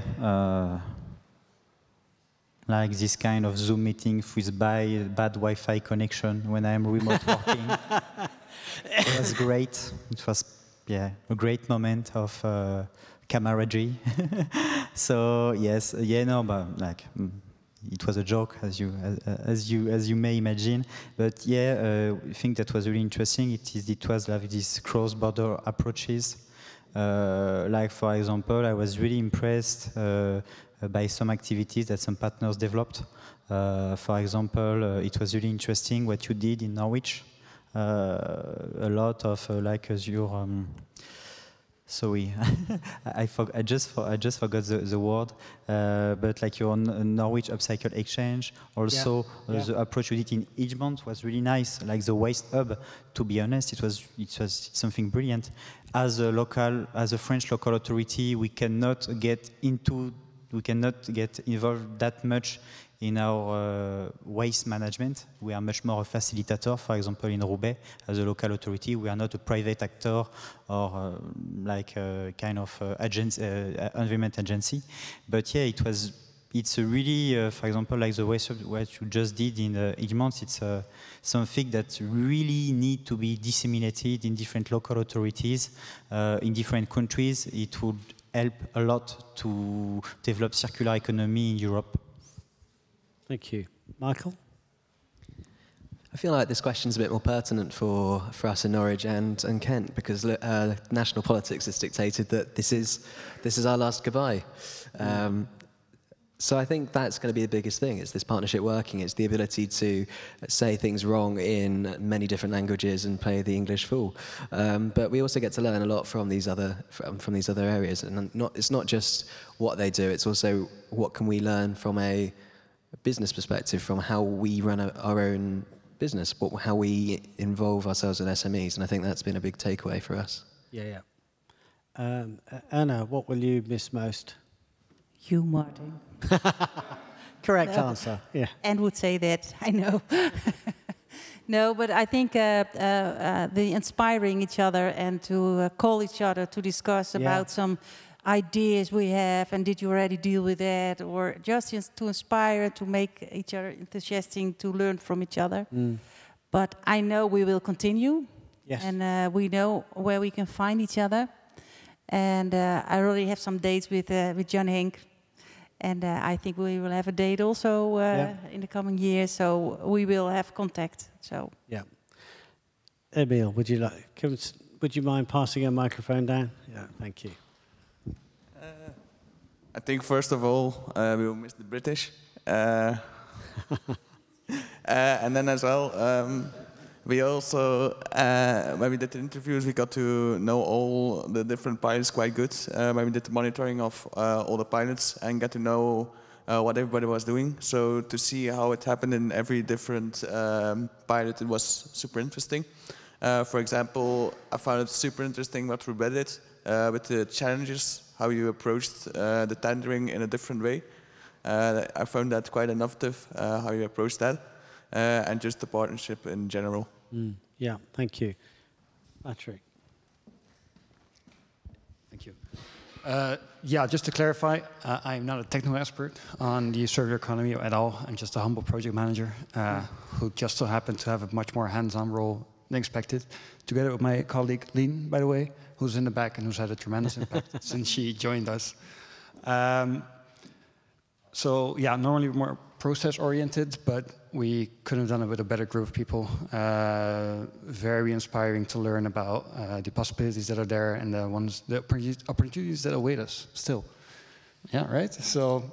S3: Like this kind of Zoom meeting with bad Wi-Fi connection when I'm remote working. It was great. It was, a great moment of camaraderie. So yes, but like it was a joke, as you may imagine. But I think that was really interesting. It was like these cross-border approaches. Like for example, I was really impressed by some activities that some partners developed. For example, it was really interesting what you did in Norwich. A lot of like your sorry, I just forgot the word. But like your Norwich Upcycle Exchange, also the approach you did in Egmont was really nice. Like the Waste Hub, to be honest, it was something brilliant. As a French local authority, we cannot get involved that much in our waste management. We are much more a facilitator. For example, in Roubaix, as a local authority, we are not a private actor or like a kind of environment agency. But yeah, it was it's a really, for example, like the waste what you just did in Egmont, it's something that really need to be disseminated in different local authorities, in different countries. It would help a lot to develop circular economy in Europe.
S1: Thank you. Michael?
S16: I feel like this question is a bit more pertinent for us in Norwich and Kent, because national politics has dictated that this is our last goodbye. So I think that's going to be the biggest thing. It's this partnership working. It's the ability to say things wrong in many different languages and play the English fool. But we also get to learn a lot from these other areas. And it's not just what they do. It's also what can we learn from a business perspective, from how we run our own business, how we involve ourselves in SMEs, and I think that's been a big takeaway for us.
S1: Yeah. Anna, what will you miss most?
S17: You, Martin.
S1: Correct answer. Yeah.
S17: And would say that, I know. No, but I think the inspiring each other and to call each other to discuss about some ideas we have, and did you already deal with that, or just to inspire, to make each other enthusiastic, to learn from each other. But I know we will continue, and we know where we can find each other, and I already have some dates with Jan Henk, and I think we will have a date also in the coming years, so we will have contact. So
S1: Emil, would you mind passing a microphone down? Yeah, thank you.
S5: I think first of all, we will miss the British. And then as well, we also, when we did the interviews, we got to know all the different pilots quite good. When we did the monitoring of all the pilots and get to know what everybody was doing. So to see how it happened in every different pilot, it was super interesting. For example, I found it super interesting what Roubaix did with the challenges, how you approached the tendering in a different way. I found that quite innovative, how you approached that, and just the partnership in general.
S1: Yeah, thank you. Patrick.
S4: Thank you. Yeah, just to clarify, I'm not a technical expert on the circular economy at all. I'm just a humble project manager who just so happened to have a much more hands-on role than expected, together with my colleague Lien, by the way, who's in the back and who's had a tremendous impact since she joined us. So yeah, normally more process-oriented, but we couldn't have done it with a better group of people. Very inspiring to learn about the possibilities that are there and the opportunities that await us still. Yeah, right? So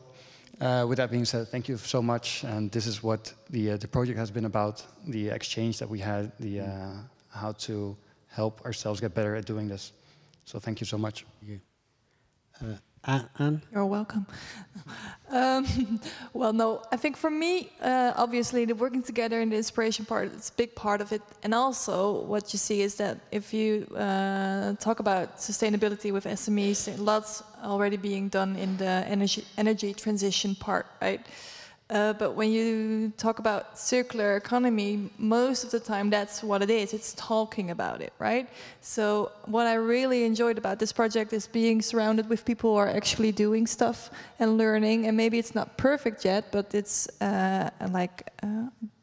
S4: with that being said, thank you so much. And this is what the project has been about, the exchange that we had, how to help ourselves get better at doing this. So thank you so much.
S1: Anne?
S11: You're welcome. Well, no, I think for me, obviously the working together and the inspiration part, it's a big part of it. And also what you see is that if you talk about sustainability with SMEs, lots already being done in the energy transition part, right? But when you talk about circular economy, most of the time that's what it is. It's talking about it, right? So what I really enjoyed about this project is being surrounded with people who are actually doing stuff and learning. And maybe it's not perfect yet, but it's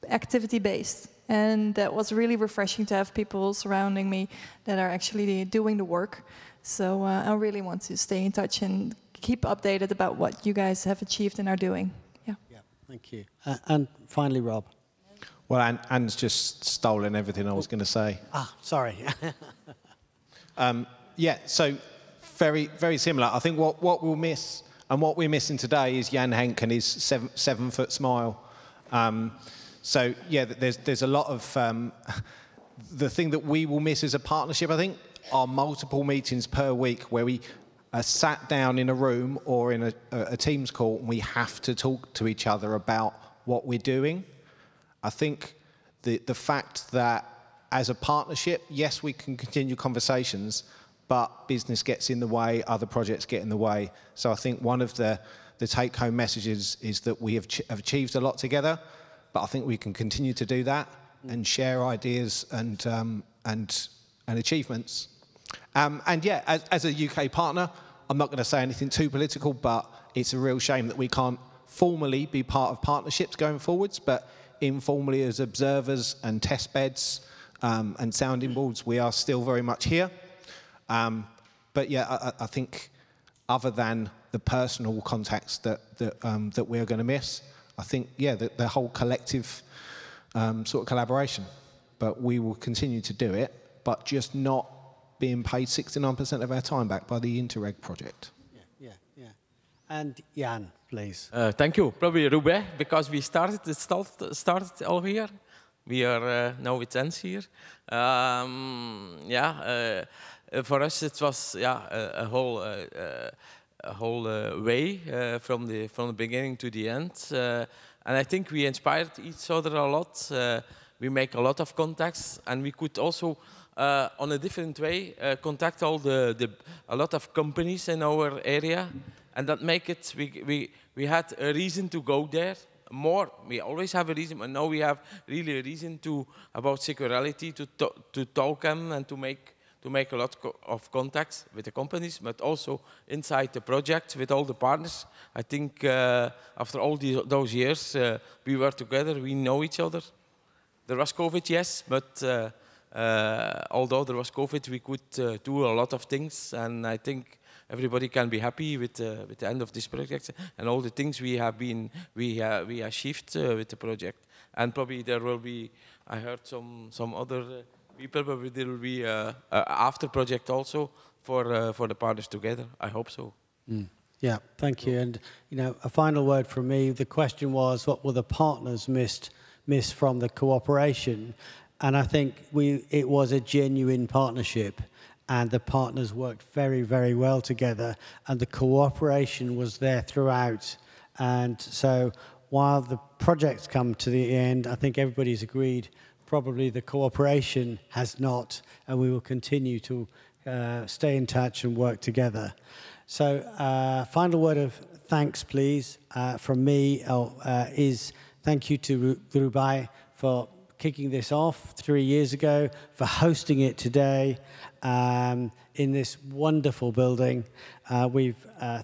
S11: activity-based. And that was really refreshing to have people surrounding me that are actually doing the work. So I really want to stay in touch and keep updated about what you guys have achieved and are doing.
S1: Thank you. And finally, Rob.
S8: Well, Anne's just stolen everything I was going to say.
S1: Sorry.
S8: Yeah, so very, very similar. I think what we'll miss, and what we're missing today, is Jan Henk and his 7-foot smile. So yeah, there's a lot of the thing that we will miss as a partnership. I think are multiple meetings per week where we sat down in a room or in a Teams call, and we have to talk to each other about what we're doing. I think the fact that as a partnership, yes, we can continue conversations, but business gets in the way, other projects get in the way. So I think one of the take-home messages is that we have achieved a lot together, but I think we can continue to do that and share ideas and achievements. And yeah, as a UK partner, I'm not going to say anything too political, but it's a real shame that we can't formally be part of partnerships going forwards, but informally as observers and test beds and sounding boards, we are still very much here. But yeah, I think other than the personal contacts that we are going to miss, I think, yeah, the whole collective sort of collaboration. But we will continue to do it, but just not being paid 69% of our time back by the Interreg project.
S1: Yeah. And Jan, please.
S12: Thank you. Probably Roubaix, because we started all here. We are now with Jens here. For us it was a whole way from the beginning to the end, and I think we inspired each other a lot. We make a lot of contacts, and we could also, on a different way, contact a lot of companies in our area, and that make it. We had a reason to go there. More, we always have a reason, but now we have really a reason about circularity to talk them and to make a lot of contacts with the companies, but also inside the project with all the partners. I think after all those years we were together, we know each other. There was COVID, yes, but although there was COVID, we could do a lot of things, and I think everybody can be happy with the end of this project and all the things we achieved with the project. And probably there will be, I heard some other people, but there will be after project also for the partners together. I hope so.
S1: Yeah, thank you. And a final word from me. The question was, what will the partners miss from the cooperation? And I think it was a genuine partnership, and the partners worked very, very well together, and the cooperation was there throughout. And so while the projects come to the end, I think everybody's agreed probably the cooperation has not, and we will continue to stay in touch and work together. So final word of thanks, please, from me is thank you to Roubaix for kicking this off 3 years ago, for hosting it today in this wonderful building. We've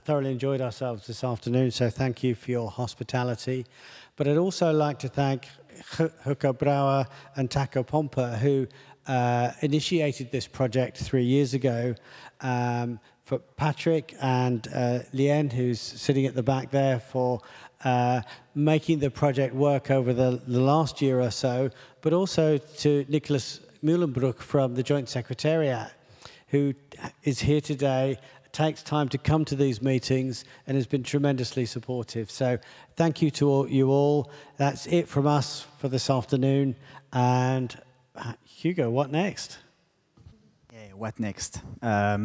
S1: thoroughly enjoyed ourselves this afternoon, so thank you for your hospitality. But I'd also like to thank Hugo Brouwer and Taco Pompa, who initiated this project 3 years ago, for Patrick and Lien, who's sitting at the back there, for making the project work over the last year or so, but also to Nicholas Muhlenbroek from the Joint Secretariat, who is here today, takes time to come to these meetings, and has been tremendously supportive. So thank you to you all. That's it from us for this afternoon. And Hugo, what next?
S3: Yeah, what next? I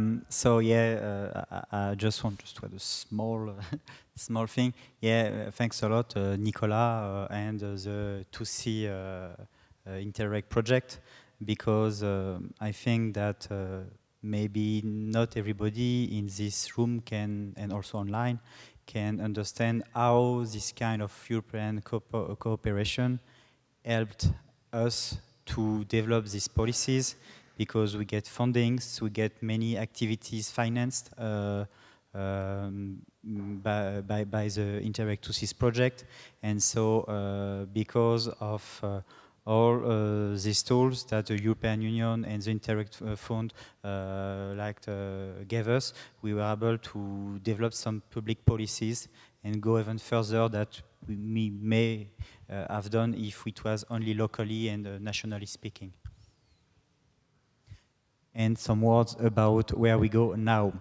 S3: just want to add a small thing. Yeah, thanks a lot, Nicolas and the 2C Interreg project, because I think that maybe not everybody in this room can, and also online, can understand how this kind of European cooperation helped us to develop these policies, because we get fundings, we get many activities financed by the Interreg 2Cs project. And so because of all these tools that the European Union and the Interreg Fund gave us, we were able to develop some public policies and go even further that we may have done if it was only locally and nationally speaking. And some words about where we go now.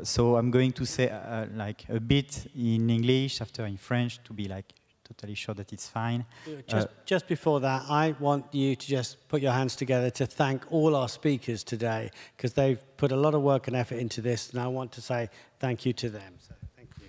S3: So I'm going to say like a bit in English, after in French, to be like totally sure that it's fine.
S1: Just before that, I want you to just put your hands together to thank all our speakers today, because they've put a lot of work and effort into this, and I want to say thank you to them. So thank you.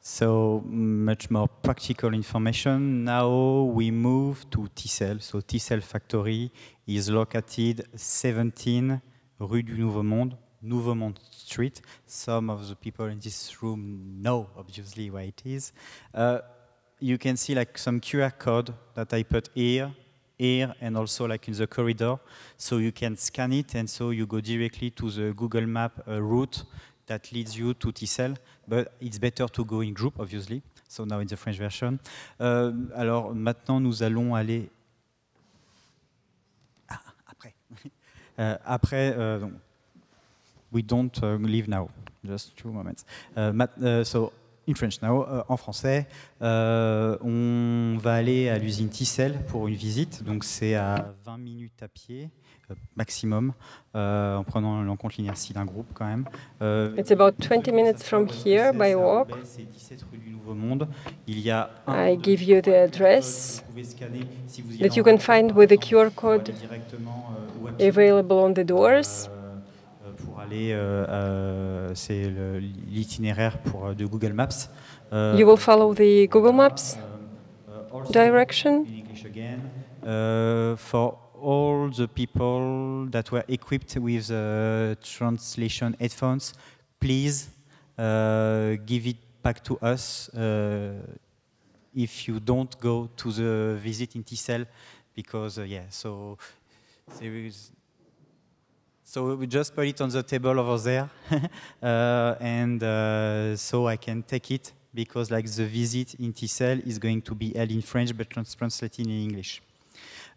S3: So much more practical information. Now we move to T-Cell. So T-Cell Factory is located 17 Rue du Nouveau Monde, Nouveau Monde Street. Some of the people in this room know obviously where it is. You can see like some QR code that I put here here and also like in the corridor. So you can scan it, and so you go directly to the Google Map route that leads you to Tissel. But it's better to go in group, obviously. So now in the French version. Alors maintenant, nous allons aller... après, donc, we don't leave now. Just 2 moments. So in French now, en français, on va aller à l'usine Tissel pour une visite. Donc c'est à 20 minutes à pied maximum, en prenant en compte l'inertie d'un groupe quand même.
S18: It's about 20 minutes from here by walk.
S3: C'est 17 rue du Nouveau Monde. Il y a
S18: I give you the address that you can find with the QR code available on the doors.
S3: Pour aller, c'est l'itinéraire de Google Maps.
S18: You will follow the Google Maps direction.
S3: In English again, for all the people that were equipped with translation headphones, please give it back to us if you don't go to the visit in Tissel, because so there is. So we just put it on the table over there, and so I can take it, because like the visit in Tissel is going to be held in French but translated in English.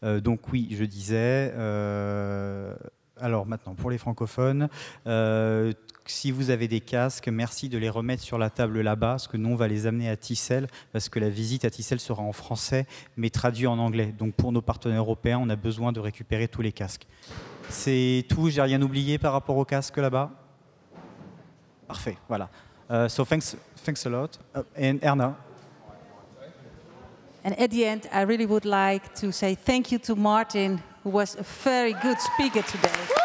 S3: Donc oui, je disais, alors maintenant pour les francophones, si vous avez des casques, merci de les remettre sur la table là-bas, parce que nous on va les amener à Tissel, parce que la visite à Tissel sera en français, mais traduit en anglais. Donc pour nos partenaires européens, on a besoin de récupérer tous les casques. C'est tout, j'ai rien oublié par rapport aux casques là-bas? Parfait, voilà. So thanks a lot. And Erna.
S17: And at the end, I really would like to say thank you to Martin, who was a very good speaker today.